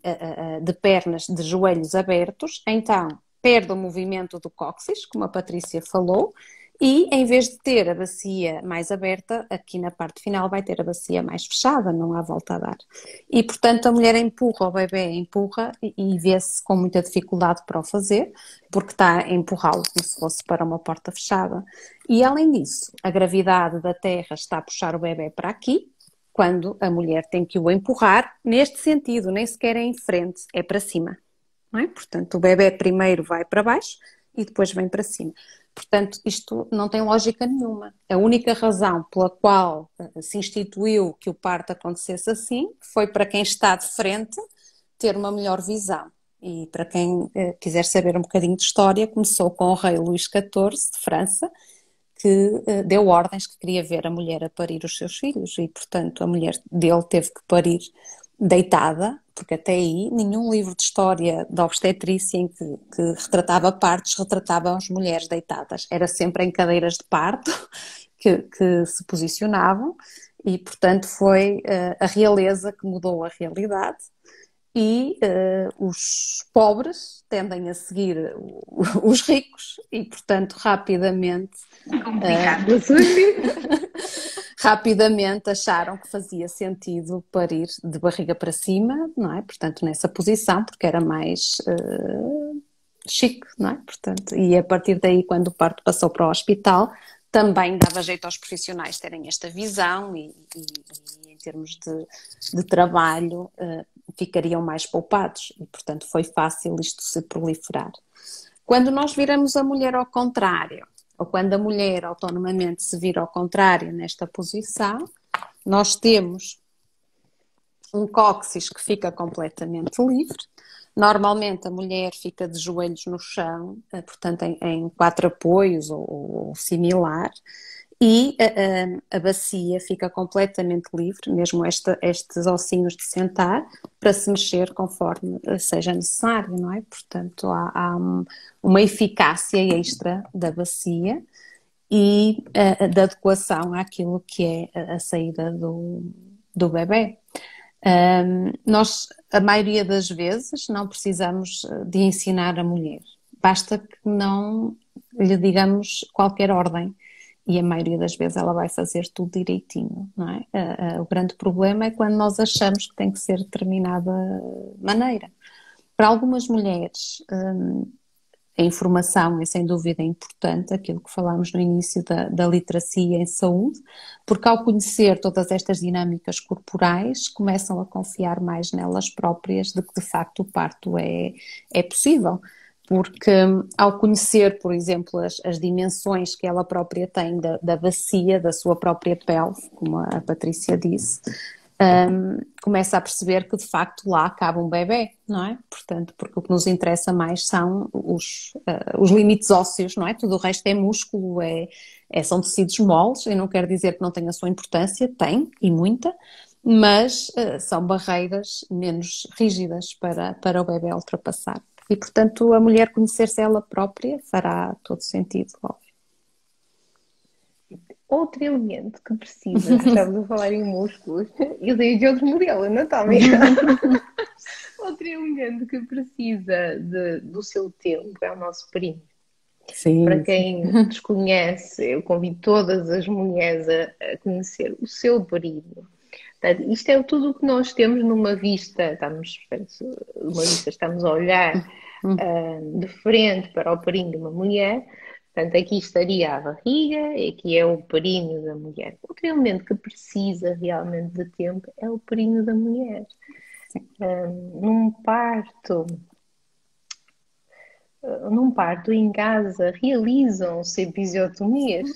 de pernas, de joelhos abertos, então perde o movimento do cóccix, como a Patrícia falou, e em vez de ter a bacia mais aberta, aqui na parte final vai ter a bacia mais fechada, não há volta a dar. E portanto a mulher empurra, o bebê empurra e vê-se com muita dificuldade para o fazer, porque está a empurrá-lo como se fosse para uma porta fechada. E além disso, a gravidade da terra está a puxar o bebê para aqui, quando a mulher tem que o empurrar, neste sentido, nem sequer é em frente, é para cima. Não é? Portanto, o bebê primeiro vai para baixo e depois vem para cima. Portanto, isto não tem lógica nenhuma. A única razão pela qual se instituiu que o parto acontecesse assim foi para quem está de frente ter uma melhor visão. E para quem quiser saber um bocadinho de história, começou com o rei Luís XIV de França, que deu ordens que queria ver a mulher a parir os seus filhos e, portanto, a mulher dele teve que parir deitada, porque até aí nenhum livro de história da obstetrícia em que retratava partos retratava as mulheres deitadas. Era sempre em cadeiras de parto que se posicionavam e, portanto, foi a realeza que mudou a realidade. E os pobres tendem a seguir os ricos e, portanto, rapidamente rapidamente acharam que fazia sentido parir de barriga para cima, não é? Portanto, nessa posição, porque era mais chique, não é? Portanto, e a partir daí, quando o parto passou para o hospital, também dava jeito aos profissionais terem esta visão e em termos de trabalho ficariam mais poupados e, portanto, foi fácil isto se proliferar. Quando nós viramos a mulher ao contrário, ou quando a mulher autonomamente se vira ao contrário nesta posição, nós temos um cóccix que fica completamente livre. Normalmente a mulher fica de joelhos no chão, portanto em 4 apoios ou similar, e a bacia fica completamente livre, mesmo estes ossinhos de sentar, para se mexer conforme seja necessário, não é? Portanto, há uma eficácia extra da bacia e da adequação àquilo que é a saída do bebê. Nós, a maioria das vezes, não precisamos de ensinar a mulher. Basta que não lhe digamos qualquer ordem. e a maioria das vezes ela vai fazer tudo direitinho, não é? O grande problema é quando nós achamos que tem que ser de determinada maneira. Para algumas mulheres, a informação é sem dúvida importante, aquilo que falámos no início da literacia em saúde, porque ao conhecer todas estas dinâmicas corporais, começam a confiar mais nelas próprias de que de facto o parto é possível. Porque ao conhecer, por exemplo, as dimensões que ela própria tem da bacia, da sua própria pelve, como a Patrícia disse, começa a perceber que de facto lá cabe um bebê, não é? Portanto, porque o que nos interessa mais são os limites ósseos, não é? Tudo o resto é músculo, são tecidos moles, e não quer dizer que não tenha a sua importância, tem, e muita, mas são barreiras menos rígidas para o bebê ultrapassar. E, portanto, a mulher conhecer-se ela própria fará todo sentido, óbvio. Outro elemento que precisa, estamos a falar em músculos, eu dei de outro modelo anatómico. Outro elemento que precisa do seu tempo é o nosso períneo. Sim. Para quem desconhece, eu convido todas as mulheres a conhecer o seu períneo. Portanto, isto é tudo o que nós temos numa vista, estamos a olhar de frente para o períneo de uma mulher. Portanto, aqui estaria a barriga, aqui é o períneo da mulher. Outro elemento que precisa realmente de tempo é o períneo da mulher. Num parto em casa realizam-se episiotomias?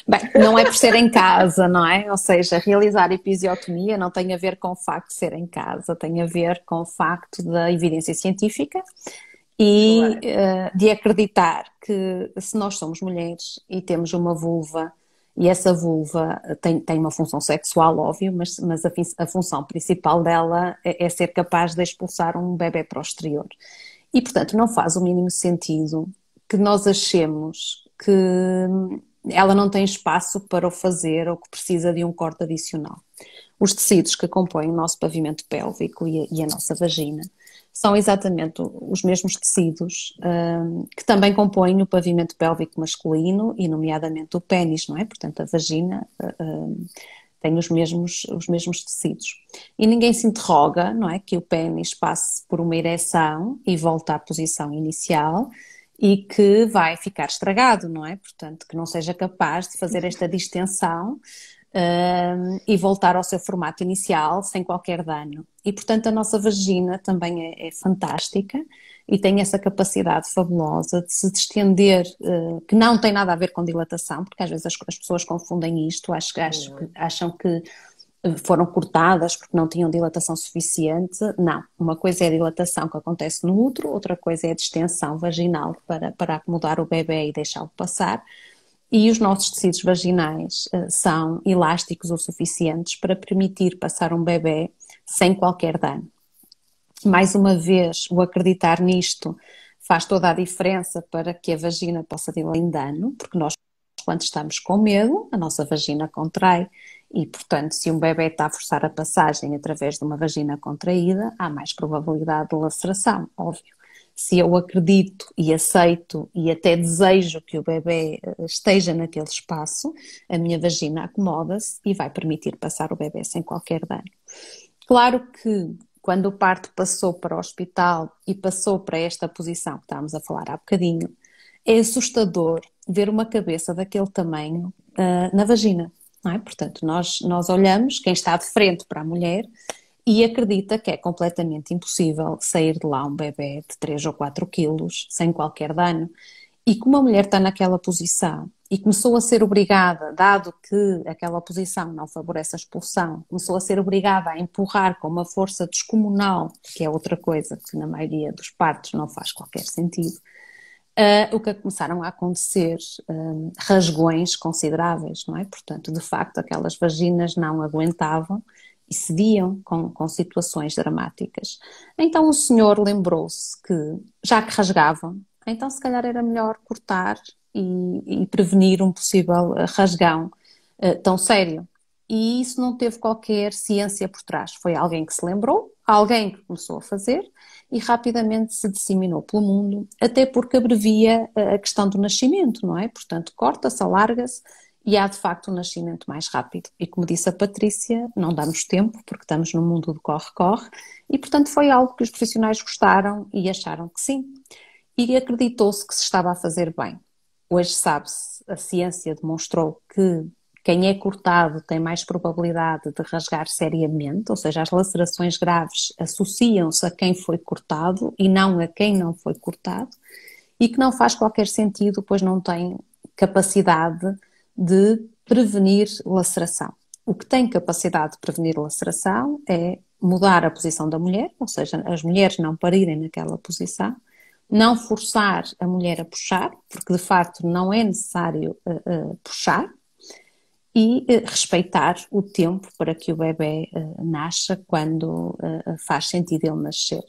Bem, não é por ser em casa, não é? Ou seja, realizar episiotomia não tem a ver com o facto de ser em casa, tem a ver com o facto da evidência científica e de acreditar que se nós somos mulheres e temos uma vulva e essa vulva tem uma função sexual, óbvio, mas a função principal dela é ser capaz de expulsar um bebê para o exterior. E, portanto, não faz o mínimo sentido que nós achemos que ela não tem espaço para o fazer ou que precisa de um corte adicional. Os tecidos que compõem o nosso pavimento pélvico e a nossa vagina são exatamente os mesmos tecidos que também compõem o pavimento pélvico masculino e, nomeadamente, o pénis, não é? Portanto, a vagina tem os mesmos tecidos. E ninguém se interroga, não é, que o pénis passe por uma ereção e volte à posição inicial e que vai ficar estragado, não é? Portanto, que não seja capaz de fazer esta distensão e voltar ao seu formato inicial sem qualquer dano. E, portanto, a nossa vagina também é fantástica e tem essa capacidade fabulosa de se distender, que não tem nada a ver com dilatação, porque às vezes as pessoas confundem isto, acham que foram cortadas porque não tinham dilatação suficiente. Não, uma coisa é a dilatação que acontece no útero, outra coisa é a distensão vaginal para acomodar o bebê e deixá-lo passar. E os nossos tecidos vaginais são elásticos o suficientes para permitir passar um bebê sem qualquer dano. Mais uma vez, o acreditar nisto faz toda a diferença para que a vagina possa ter um dano, porque nós, quando estamos com medo, a nossa vagina contrai e, portanto, se um bebê está a forçar a passagem através de uma vagina contraída, há mais probabilidade de laceração, óbvio. Se eu acredito e aceito e até desejo que o bebê esteja naquele espaço, a minha vagina acomoda-se e vai permitir passar o bebê sem qualquer dano. Claro que quando o parto passou para o hospital e passou para esta posição que estávamos a falar há bocadinho, é assustador ver uma cabeça daquele tamanho na vagina, não é? Portanto, nós olhamos, quem está de frente para a mulher, e acredita que é completamente impossível sair de lá um bebê de 3 ou 4 quilos sem qualquer dano. E como a mulher está naquela posição e começou a ser obrigada, dado que aquela posição não favorece a expulsão, começou a ser obrigada a empurrar com uma força descomunal, que é outra coisa que na maioria dos partos não faz qualquer sentido, o que começaram a acontecer rasgões consideráveis, não é? Portanto, de facto, aquelas vaginas não aguentavam e cediam com situações dramáticas. Então o senhor lembrou-se que, já que rasgavam, então se calhar era melhor cortar e prevenir um possível rasgão tão sério. E isso não teve qualquer ciência por trás. Foi alguém que se lembrou, alguém que começou a fazer e rapidamente se disseminou pelo mundo, até porque abrevia a questão do nascimento, não é? Portanto, corta-se, alarga-se e há de facto um nascimento mais rápido. E como disse a Patrícia, não damos tempo porque estamos no mundo do corre-corre e, portanto, foi algo que os profissionais gostaram e acharam que sim. E acreditou-se que se estava a fazer bem. Hoje sabe-se, a ciência demonstrou que quem é cortado tem mais probabilidade de rasgar seriamente, ou seja, as lacerações graves associam-se a quem foi cortado e não a quem não foi cortado, e que não faz qualquer sentido, pois não tem capacidade de prevenir laceração. O que tem capacidade de prevenir laceração é mudar a posição da mulher, ou seja, as mulheres não parirem naquela posição, não forçar a mulher a puxar, porque de facto não é necessário puxar, e respeitar o tempo para que o bebê nasça quando faz sentido ele nascer.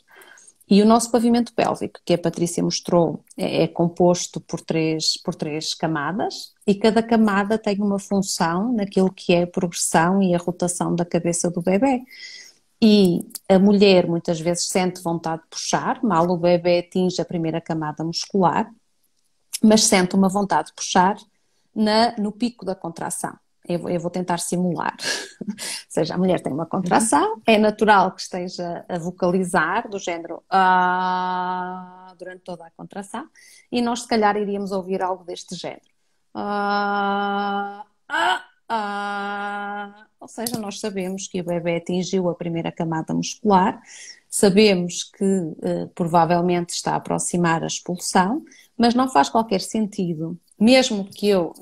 E o nosso pavimento pélvico, que a Patrícia mostrou, é composto por três camadas e cada camada tem uma função naquilo que é a progressão e a rotação da cabeça do bebê. E a mulher muitas vezes sente vontade de puxar, mal o bebê atinge a primeira camada muscular, mas sente uma vontade de puxar no pico da contração. Eu vou tentar simular. Ou seja, a mulher tem uma contração, é natural que esteja a vocalizar, do género durante toda a contração, e nós se calhar iríamos ouvir algo deste género. Ou seja, nós sabemos que o bebê atingiu a primeira camada muscular, sabemos que provavelmente está a aproximar a expulsão, mas não faz qualquer sentido, mesmo que eu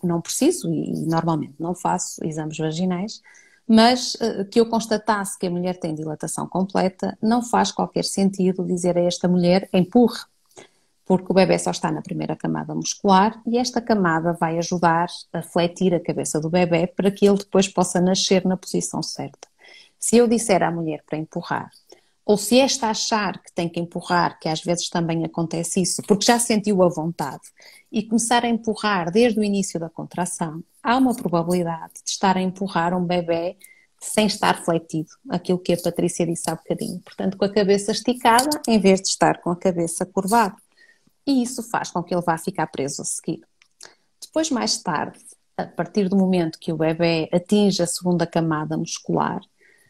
não preciso e normalmente não faço exames vaginais, mas que eu constatasse que a mulher tem dilatação completa, não faz qualquer sentido dizer a esta mulher empurre, porque o bebê só está na primeira camada muscular e esta camada vai ajudar a fletir a cabeça do bebê para que ele depois possa nascer na posição certa. Se eu disser à mulher para empurrar, ou se esta achar que tem que empurrar, que às vezes também acontece isso, porque já sentiu a vontade, e começar a empurrar desde o início da contração, há uma probabilidade de estar a empurrar um bebê sem estar fletido, aquilo que a Patrícia disse há bocadinho. Portanto, com a cabeça esticada, em vez de estar com a cabeça curvada. E isso faz com que ele vá ficar preso a seguir. Depois, mais tarde, a partir do momento que o bebê atinge a segunda camada muscular,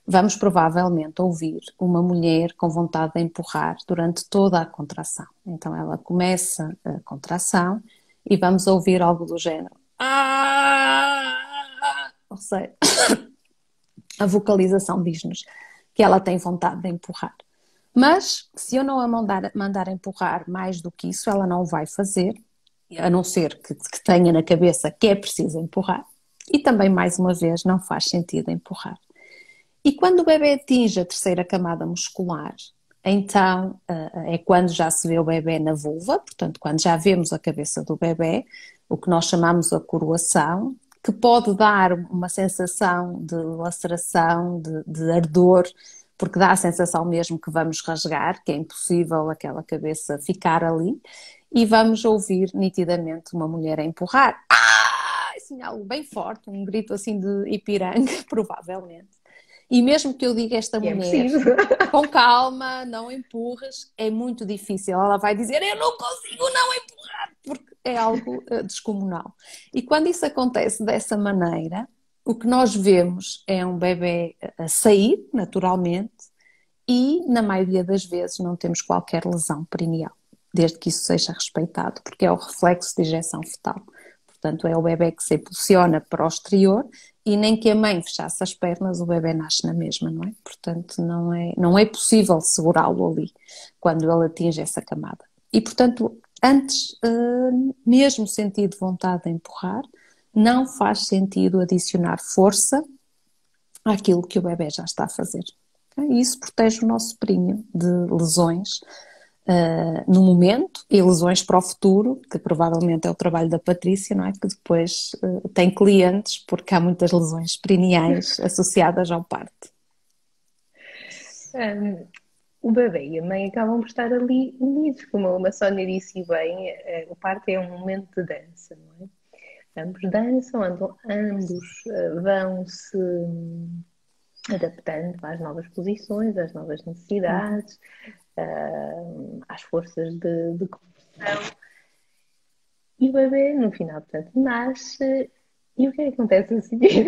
vamos provavelmente ouvir uma mulher com vontade de empurrar durante toda a contração. Então ela começa a contração e vamos ouvir algo do género. Ou seja, a vocalização diz-nos que ela tem vontade de empurrar. Mas se eu não a mandar empurrar mais do que isso, ela não vai fazer, a não ser que tenha na cabeça que é preciso empurrar. E também, mais uma vez, não faz sentido empurrar. E quando o bebê atinge a terceira camada muscular, então é quando já se vê o bebê na vulva, portanto, quando já vemos a cabeça do bebê, o que nós chamamos a coroação, que pode dar uma sensação de laceração, de ardor, porque dá a sensação mesmo que vamos rasgar, que é impossível aquela cabeça ficar ali, e vamos ouvir nitidamente uma mulher a empurrar. Assim, algo bem forte, um grito assim de Ipiranga, provavelmente. E mesmo que eu diga a esta mulher, com calma, não empurres, é muito difícil. Ela vai dizer, eu não consigo não empurrar, porque é algo descomunal. E quando isso acontece dessa maneira, o que nós vemos é um bebê a sair, naturalmente, e na maioria das vezes não temos qualquer lesão perineal, desde que isso seja respeitado, porque é o reflexo de ejeção fetal. Portanto, é o bebê que se impulsiona para o exterior e nem que a mãe fechasse as pernas, o bebê nasce na mesma, não é? Portanto, não é possível segurá-lo ali quando ele atinge essa camada. E, portanto, antes, mesmo sentir vontade de empurrar, não faz sentido adicionar força àquilo que o bebê já está a fazer. E isso protege o nosso períneo de lesões no momento e lesões para o futuro, que provavelmente é o trabalho da Patrícia, não é? Que depois tem clientes, porque há muitas lesões perineais associadas ao parto. O bebê e a mãe acabam por estar ali unidos, como a Sónia disse bem, o parto é um momento de dança, não é? Ambos dançam, ambos vão se adaptando às novas posições, às novas necessidades, às forças de conversão. E o bebê, no final, portanto, nasce. E o que é que acontece a seguir?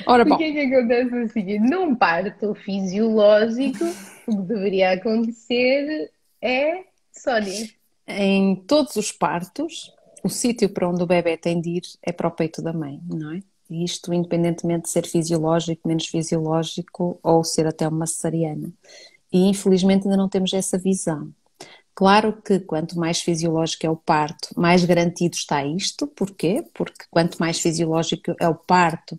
Ora O bom, que é que acontece a seguir? Num parto fisiológico, o que deveria acontecer é, Sónia. em todos os partos, o sítio para onde o bebê tem de ir é para o peito da mãe, não é? E isto independentemente de ser fisiológico, menos fisiológico ou ser até uma cesariana. E infelizmente ainda não temos essa visão. Claro que quanto mais fisiológico é o parto, mais garantido está isto. Porquê? Porque quanto mais fisiológico é o parto,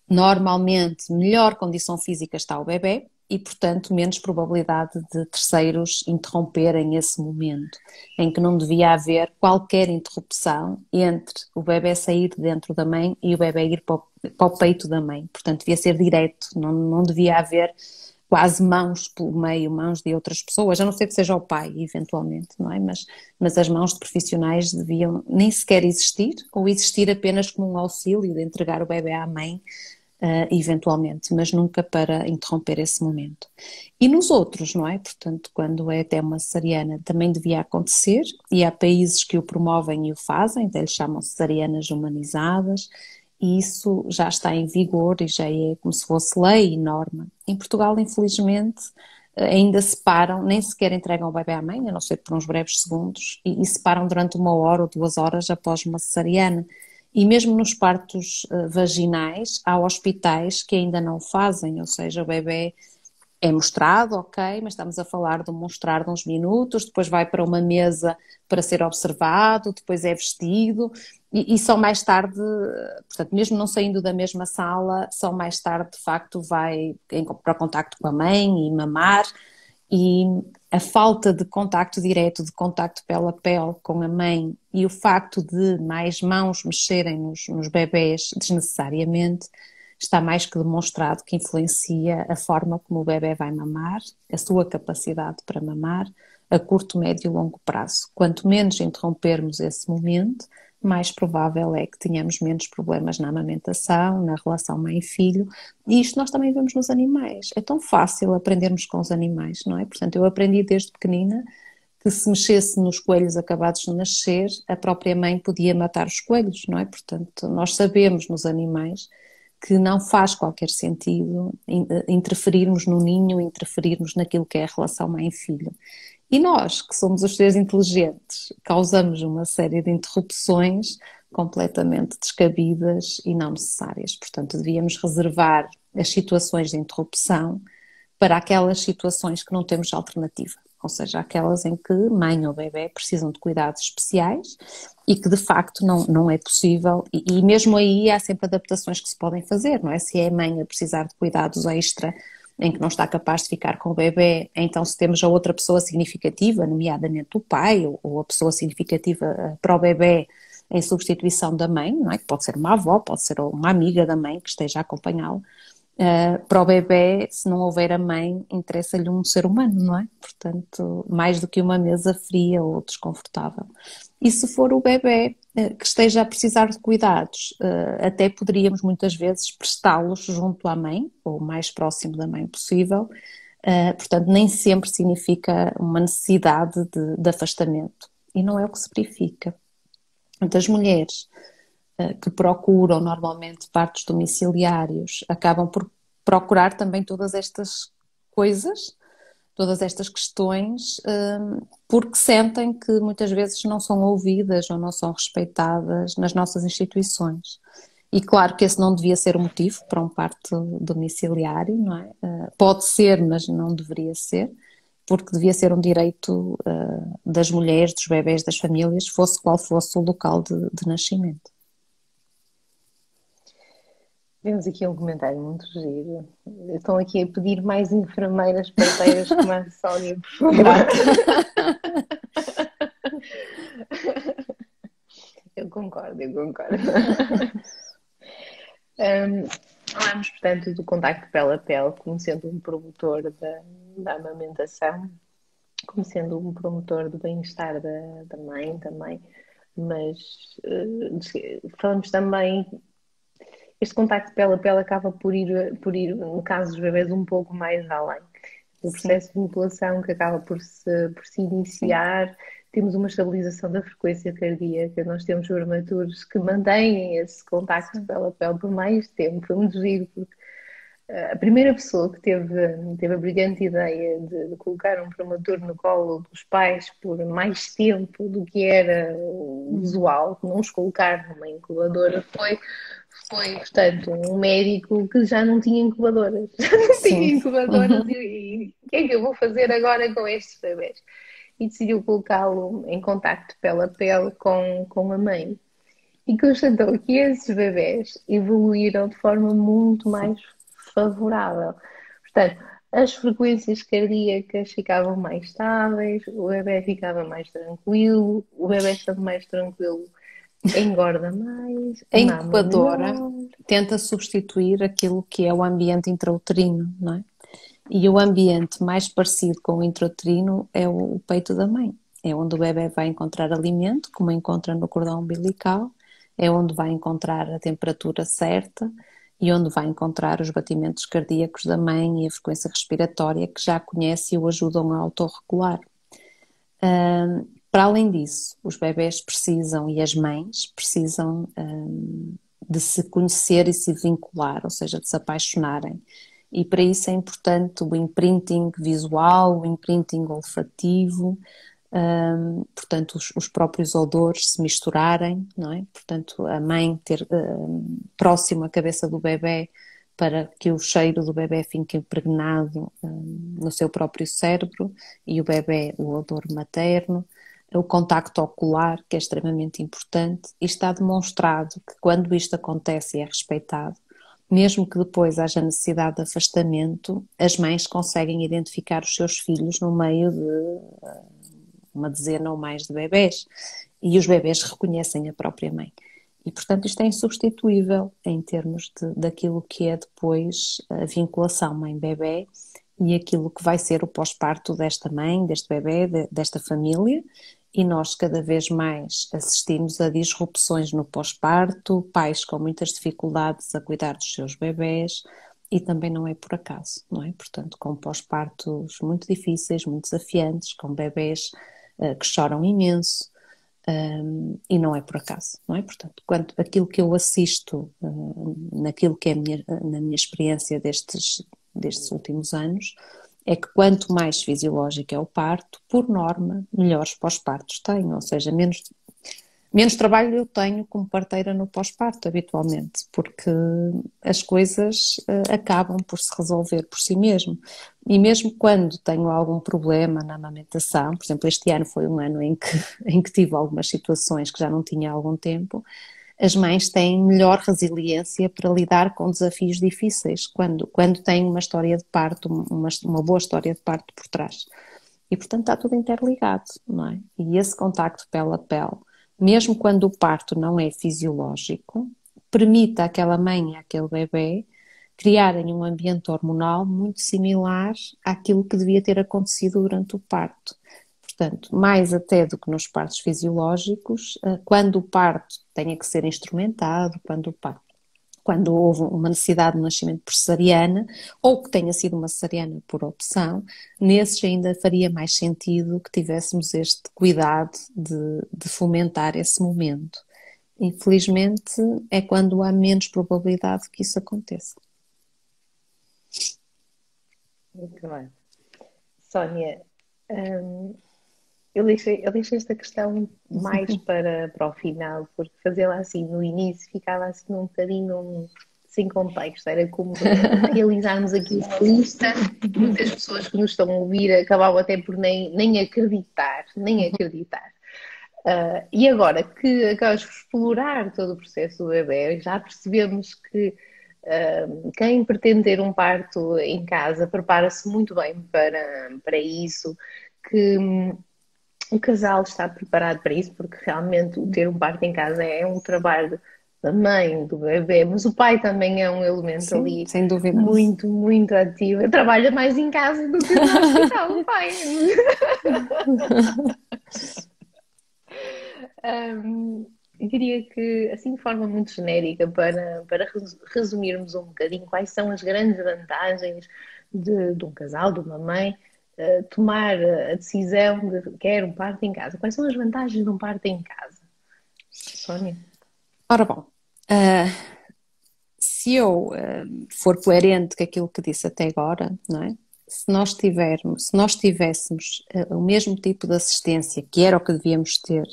normalmente melhor condição física está o bebê e, portanto, menos probabilidade de terceiros interromperem esse momento, em que não devia haver qualquer interrupção entre o bebê sair de dentro da mãe e o bebê ir para o peito da mãe. Portanto, devia ser direto, não devia haver quase mãos pelo meio, mãos de outras pessoas, a não ser que seja o pai, eventualmente, não é? Mas as mãos de profissionais deviam nem sequer existir, ou existir apenas como um auxílio de entregar o bebê à mãe, eventualmente, mas nunca para interromper esse momento. E nos outros, não é? Portanto, quando é até uma cesariana, também devia acontecer, e há países que o promovem e o fazem, então eles chamam cesarianas humanizadas, e isso já está em vigor e já é como se fosse lei e norma. Em Portugal, infelizmente, ainda separam, nem sequer entregam o bebê à mãe, a não ser por uns breves segundos, e separam durante 1 hora ou 2 horas após uma cesariana. E mesmo nos partos vaginais, há hospitais que ainda não fazem, ou seja, o bebê é mostrado, ok, mas estamos a falar de mostrar de uns minutos, depois vai para uma mesa para ser observado, depois é vestido e só mais tarde, portanto, mesmo não saindo da mesma sala, só mais tarde de facto vai para o contacto com a mãe e mamar. E a falta de contacto direto, de contacto pele a pele com a mãe e o facto de mais mãos mexerem nos bebés desnecessariamente, está mais que demonstrado que influencia a forma como o bebê vai mamar, a sua capacidade para mamar, a curto, médio e longo prazo. Quanto menos interrompermos esse momento, mais provável é que tenhamos menos problemas na amamentação, na relação mãe-filho, e isto nós também vemos nos animais. É tão fácil aprendermos com os animais, não é? Portanto, eu aprendi desde pequenina que se mexesse nos coelhos acabados de nascer, a própria mãe podia matar os coelhos, não é? Portanto, nós sabemos nos animais que não faz qualquer sentido interferirmos no ninho, interferirmos naquilo que é a relação mãe-filho. E nós, que somos os seres inteligentes, causamos uma série de interrupções completamente descabidas e não necessárias. Portanto, devíamos reservar as situações de interrupção para aquelas situações que não temos alternativa. Ou seja, aquelas em que mãe ou bebê precisam de cuidados especiais e que de facto não é possível, e mesmo aí há sempre adaptações que se podem fazer, não é? Se é a mãe a precisar de cuidados extra em que não está capaz de ficar com o bebê, então se temos a outra pessoa significativa, nomeadamente o pai ou a pessoa significativa para o bebê em substituição da mãe, não é? Que pode ser uma avó, pode ser uma amiga da mãe que esteja a acompanhá-lo. Para o bebê, se não houver a mãe, interessa-lhe um ser humano, não é? Portanto, mais do que uma mesa fria ou desconfortável. E se for o bebê que esteja a precisar de cuidados, até poderíamos muitas vezes prestá-los junto à mãe, ou o mais próximo da mãe possível. Portanto, nem sempre significa uma necessidade de afastamento. E não é o que se verifica. Muitas mulheres que procuram normalmente partos domiciliários acabam por procurar também todas estas coisas, todas estas questões, porque sentem que muitas vezes não são ouvidas ou não são respeitadas nas nossas instituições. E claro que esse não devia ser o motivo para um parto domiciliário, não é? Pode ser, mas não deveria ser, porque devia ser um direito das mulheres, dos bebés, das famílias, fosse qual fosse o local de nascimento. Temos aqui um comentário muito giro. Estão aqui a pedir mais enfermeiras parteiras como a Sónia, por favor. Grata. Eu concordo, eu concordo. Falamos, portanto, do contacto pele a pele como sendo um promotor da amamentação, como sendo um promotor do bem-estar da mãe também, mas falamos também este contacto pele a pele acaba por ir, no caso dos bebés, um pouco mais além. O Sim, processo de vinculação que acaba por se sim, iniciar, temos uma estabilização da frequência cardíaca, nós temos prematuros que mantêm esse contacto sim. pele a pele por mais tempo. Foi muito giro, porque a primeira pessoa que teve a brilhante ideia de colocar um prematuro no colo dos pais por mais tempo do que era Uhum. usual, não os colocar numa incubadora, portanto, um médico que já não tinha incubadoras. Já não tinha Sim. incubadoras Uhum. e o que é que eu vou fazer agora com estes bebés? E decidiu colocá-lo em contacto pele a pele com a mãe. E constatou que esses bebés evoluíram de forma muito Sim. mais favorável. Portanto, as frequências cardíacas ficavam mais estáveis, o bebê ficava mais tranquilo, o bebê estando mais tranquilo engorda mais, A mama incubadora melhor. tenta substituir aquilo que é o ambiente intrauterino, não é? E o ambiente mais parecido com o intrauterino é o peito da mãe. É onde o bebê vai encontrar alimento, como encontra no cordão umbilical, é onde vai encontrar a temperatura certa e onde vai encontrar os batimentos cardíacos da mãe e a frequência respiratória que já conhece e o ajudam a autorregular. Para além disso, os bebés precisam e as mães precisam de se conhecer e se vincular, ou seja, de se apaixonarem. E para isso é importante o imprinting visual, o imprinting olfativo, portanto, os próprios odores se misturarem, não é? Portanto, a mãe ter próximo a cabeça do bebê para que o cheiro do bebê fique impregnado no seu próprio cérebro e o bebê o odor materno, o contacto ocular, que é extremamente importante, e está demonstrado que quando isto acontece e é respeitado, mesmo que depois haja necessidade de afastamento, as mães conseguem identificar os seus filhos no meio de uma dezena ou mais de bebés e os bebés reconhecem a própria mãe. E, portanto, isto é insubstituível em termos daquilo que é depois a vinculação mãe-bebé e aquilo que vai ser o pós-parto desta mãe, deste bebê, desta família. E nós cada vez mais assistimos a disrupções no pós-parto, pais com muitas dificuldades a cuidar dos seus bebés, e também não é por acaso, não é? Portanto, com pós-partos muito difíceis, muito desafiantes, com bebés que choram imenso, e não é por acaso, não é? Portanto, aquilo que eu assisto naquilo que é na minha experiência destes últimos anos, é que quanto mais fisiológico é o parto, por norma, melhores pós-partos tenho, ou seja, menos trabalho eu tenho como parteira no pós-parto, habitualmente, porque as coisas acabam por se resolver por si mesmo. E mesmo quando tenho algum problema na amamentação, por exemplo, este ano foi um ano em que tive algumas situações que já não tinha há algum tempo, as mães têm melhor resiliência para lidar com desafios difíceis, quando têm uma história de parto, uma boa história de parto por trás. E, portanto, está tudo interligado, não é? E esse contacto pele a pele, mesmo quando o parto não é fisiológico, permite àquela mãe e àquele bebê criarem um ambiente hormonal muito similar àquilo que devia ter acontecido durante o parto. Portanto, mais até do que nos partos fisiológicos, quando o parto tenha que ser instrumentado, quando houve uma necessidade de nascimento por cesariana, ou que tenha sido uma cesariana por opção, nesses ainda faria mais sentido que tivéssemos este cuidado de fomentar esse momento. Infelizmente, é quando há menos probabilidade que isso aconteça. Muito bem. Sónia, hum, eu deixei esta questão mais para o final, porque fazê-la assim no início ficava assim um bocadinho sem contexto. Era como realizarmos aqui uma lista. Muitas pessoas que nos estão a ouvir acabavam até por nem acreditar, nem acreditar. E agora que acabas por explorar todo o processo do bebê, já percebemos que quem pretende ter um parto em casa prepara-se muito bem para isso, que o casal está preparado para isso, porque realmente o ter um parto em casa é um trabalho da mãe, do bebê, mas o pai também é um elemento Sim, ali sem dúvida. muito, muito ativo. Trabalha mais em casa do que no hospital, o pai. Eu diria que, assim de forma muito genérica, para resumirmos um bocadinho quais são as grandes vantagens de um casal, de uma mãe, tomar a decisão de quer um parto em casa. Quais são as vantagens de um parto em casa, Sónia? Ora bom, ah, se eu for coerente com aquilo que disse até agora, não é? Se nós tivéssemos o mesmo tipo de assistência que era o que devíamos ter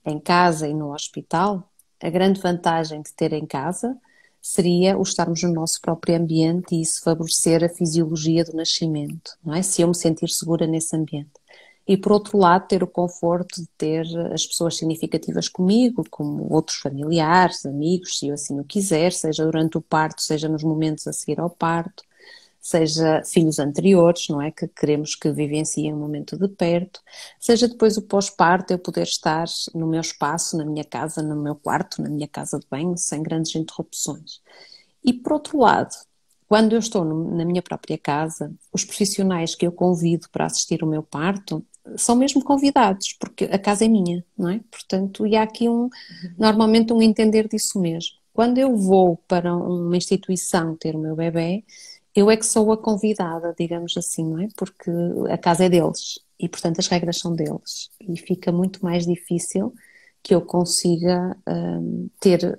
em casa e no hospital, a grande vantagem de ter em casa seria o estarmos no nosso próprio ambiente e isso favorecer a fisiologia do nascimento, não é? Se eu me sentir segura nesse ambiente. E por outro lado, ter o conforto de ter as pessoas significativas comigo, como outros familiares, amigos, se eu assim o quiser, seja durante o parto, seja nos momentos a seguir ao parto, seja filhos anteriores, não é? Que queremos que vivenciem um momento de perto, seja depois o pós-parto, eu poder estar no meu espaço, na minha casa, no meu quarto, na minha casa de banho, sem grandes interrupções. E por outro lado, quando eu estou na minha própria casa, os profissionais que eu convido para assistir o meu parto são mesmo convidados, porque a casa é minha, não é? Portanto, e há aqui normalmente um entender disso mesmo. Quando eu vou para uma instituição ter o meu bebê, eu é que sou a convidada, digamos assim, não é? Porque a casa é deles e, portanto, as regras são deles. E fica muito mais difícil que eu consiga ter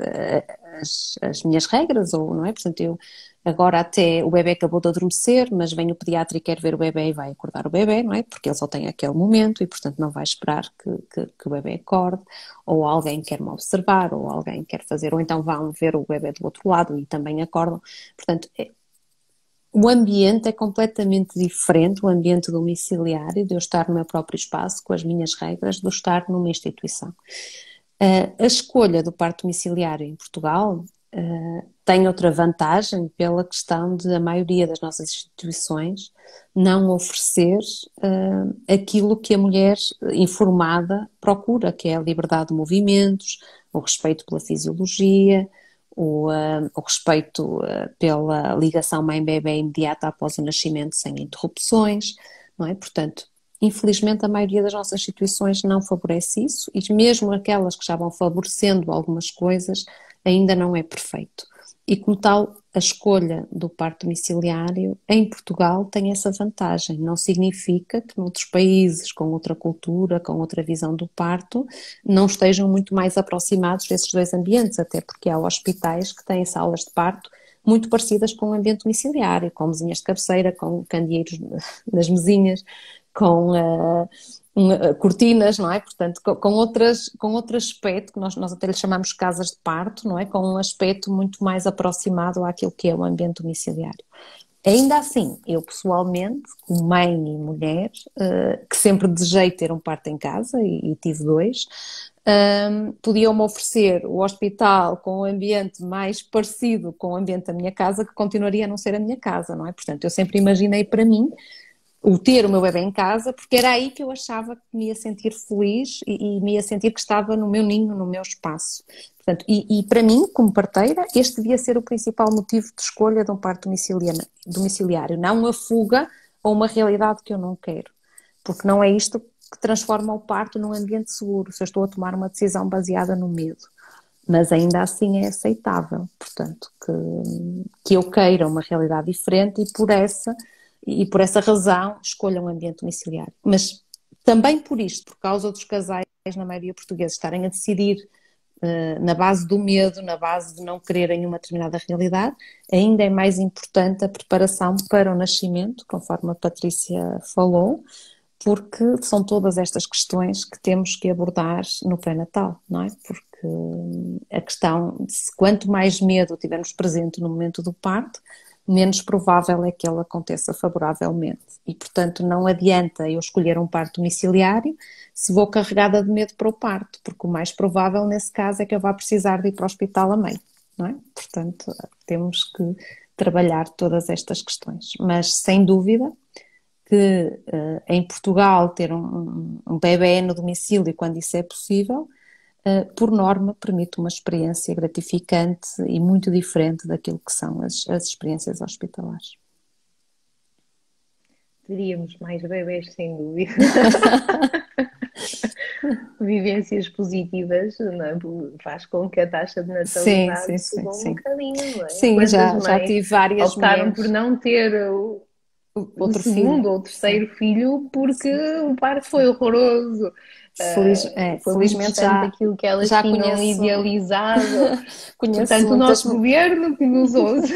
as minhas regras, ou não é? Portanto, eu agora até o bebê acabou de adormecer, mas vem o pediatra e quer ver o bebê e vai acordar o bebê, não é? Porque ele só tem aquele momento e, portanto, não vai esperar que o bebê acorde, ou alguém quer me observar, ou alguém quer fazer, ou então vão ver o bebê do outro lado e também acordam. Portanto, o ambiente é completamente diferente, o ambiente domiciliário, de eu estar no meu próprio espaço, com as minhas regras, de eu estar numa instituição. A escolha do parto domiciliário em Portugal tem outra vantagem pela questão de a maioria das nossas instituições não oferecer aquilo que a mulher informada procura, que é a liberdade de movimentos, o respeito pela fisiologia, o respeito pela ligação mãe-bebé imediata após o nascimento sem interrupções, não é? Portanto, infelizmente a maioria das nossas instituições não favorece isso e mesmo aquelas que já vão favorecendo algumas coisas ainda não é perfeito. E como tal, a escolha do parto domiciliário em Portugal tem essa vantagem. Não significa que noutros países com outra cultura, com outra visão do parto, não estejam muito mais aproximados desses dois ambientes, até porque há hospitais que têm salas de parto muito parecidas com o ambiente domiciliário, com mesinhas de cabeceira, com candeeiros nas mesinhas, com cortinas, não é? Portanto, com outro aspecto, que nós até lhe chamamos casas de parto, não é? Com um aspecto muito mais aproximado àquilo que é o ambiente domiciliário. Ainda assim, eu pessoalmente, como mãe e mulher, que sempre desejei ter um parto em casa e tive dois, podiam-me oferecer o hospital com um ambiente mais parecido com o ambiente da minha casa, que continuaria a não ser a minha casa, não é? Portanto, eu sempre imaginei para mim o ter o meu bebê em casa, porque era aí que eu achava que me ia sentir feliz e me ia sentir que estava no meu ninho, no meu espaço. Portanto, e para mim, como parteira, este devia ser o principal motivo de escolha de um parto domiciliário, não a fuga a uma realidade que eu não quero. Porque não é isto que transforma o parto num ambiente seguro, se eu estou a tomar uma decisão baseada no medo. Mas ainda assim é aceitável, portanto, que eu queira uma realidade diferente e por essa razão escolha um ambiente domiciliário. Mas também por isto, por causa dos casais, na maioria portuguesa, estarem a decidir na base do medo, na base de não quererem uma determinada realidade, ainda é mais importante a preparação para o nascimento, conforme a Patrícia falou, porque são todas estas questões que temos que abordar no pré-natal, não é? Porque a questão de quanto mais medo tivermos presente no momento do parto, menos provável é que ele aconteça favoravelmente. E, portanto, não adianta eu escolher um parto domiciliário se vou carregada de medo para o parto, porque o mais provável nesse caso é que eu vá precisar de ir para o hospital a meio, não é? Portanto, temos que trabalhar todas estas questões. Mas, sem dúvida, que em Portugal ter um bebê no domicílio, quando isso é possível, por norma, permite uma experiência gratificante e muito diferente daquilo que são as experiências hospitalares. Teríamos mais bebés, sem dúvida. vivências positivas, não é? Faz com que a taxa de Sim, natalidade sim, sim, suba um sim. bocadinho, não é? Sim, Quantas já mães tive várias optaram por mulheres. não ter o Outro filho, segundo ou o sim, terceiro filho porque sim, o parto foi sim. horroroso. Felizmente Foi muito distante daquilo que elas já tinham conheço, idealizado. conheço Portanto, o muitas, nosso governo que nos ouça.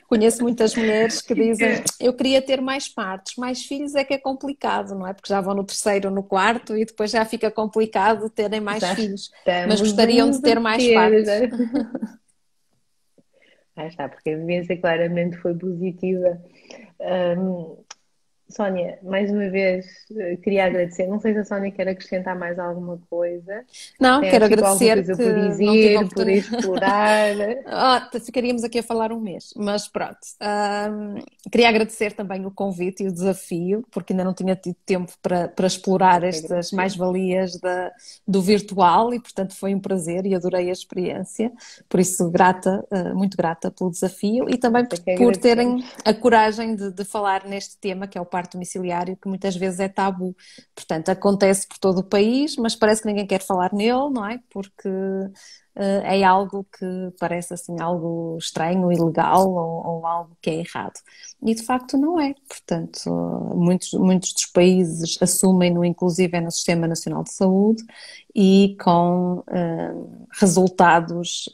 conheço muitas mulheres que dizem eu queria ter mais partos, mais filhos é que é complicado, não é? Porque já vão no terceiro ou no quarto e depois já fica complicado terem mais Já filhos, mas estamos a gostariam de ter mais inverter. partos. Já. Está, porque a vivência claramente foi positiva. Hum, Sónia, mais uma vez queria agradecer. Não sei se a Sónia quer acrescentar mais alguma coisa. Não, Tem quero tipo alguma agradecer coisa que por não tive a dizer, por oportunidade. explorar? Ficaríamos aqui a falar um mês, mas pronto. Queria agradecer também o convite e o desafio, porque ainda não tinha tido tempo para explorar Eu que estas agradecer. mais-valias do virtual e, portanto, foi um prazer e adorei a experiência. Por isso, grata, muito grata pelo desafio e também Nós é que por agradecemos. terem a coragem de falar neste tema, que é o parto domiciliário, que muitas vezes é tabu. Portanto, acontece por todo o país, mas parece que ninguém quer falar nele, não é? Porque é algo que parece assim algo estranho, ilegal ou algo que é errado. E de facto não é. Portanto, muitos dos países assumem-no, inclusive no Sistema Nacional de Saúde, e com resultados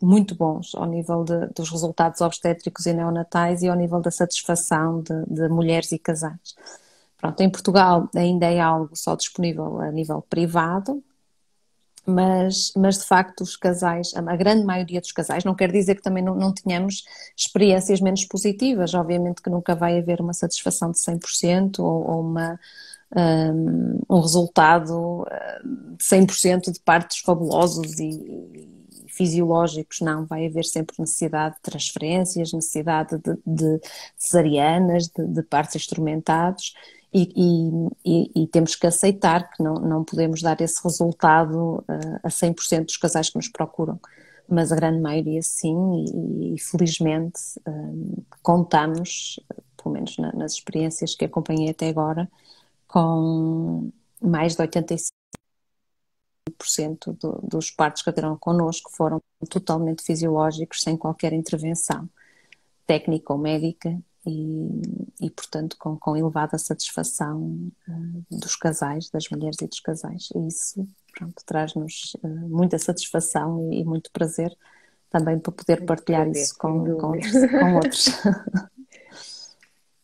muito bons ao nível dos resultados obstétricos e neonatais e ao nível da satisfação de mulheres e casais. Pronto, em Portugal ainda é algo só disponível a nível privado, mas de facto os casais, a grande maioria dos casais, não quer dizer que também não tenhamos experiências menos positivas, obviamente que nunca vai haver uma satisfação de 100% ou um resultado de 100% de partos fabulosos e fisiológicos, não, vai haver sempre necessidade de transferências, necessidade de cesarianas, de partos instrumentados, e temos que aceitar que não podemos dar esse resultado a 100% dos casais que nos procuram, mas a grande maioria sim, e felizmente contamos, pelo menos nas experiências que acompanhei até agora, com mais de 85% dos partos que aterão connosco foram totalmente fisiológicos, sem qualquer intervenção técnica ou médica portanto, com elevada satisfação dos casais, das mulheres e dos casais. E isso, pronto, traz-nos muita satisfação e muito prazer também para poder Muito partilhar prazer, isso sem com dúvida. outros. Com outros.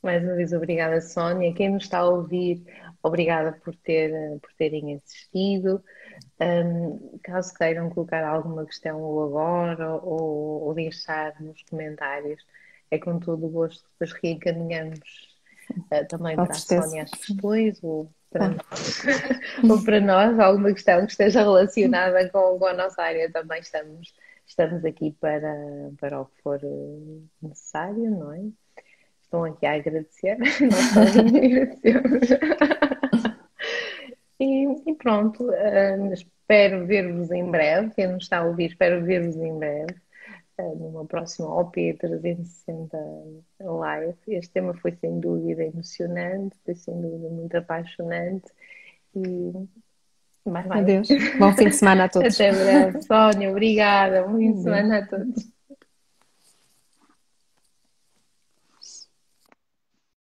Mais uma vez, obrigada, Sónia. Quem nos está a ouvir, obrigada por terem assistido. Caso queiram colocar alguma questão ou agora ou deixar nos comentários, é com todo o gosto que depois reencaminhamos também Com para a certeza. Sónia as questões ou para Claro. nós, ou para nós alguma questão que esteja relacionada com a nossa área. Também estamos aqui para o que for necessário, não é? Estão aqui a agradecer, nós também agradecemos. E pronto, espero ver-vos em breve. Quem nos está a ouvir, espero ver-vos em breve numa próxima OP 360 Live. Este tema foi sem dúvida emocionante, foi sem dúvida muito apaixonante e mais. Adeus. Bom fim de semana a todos. Até breve. Sónia, obrigada. Bom fim de Adeus. semana a todos.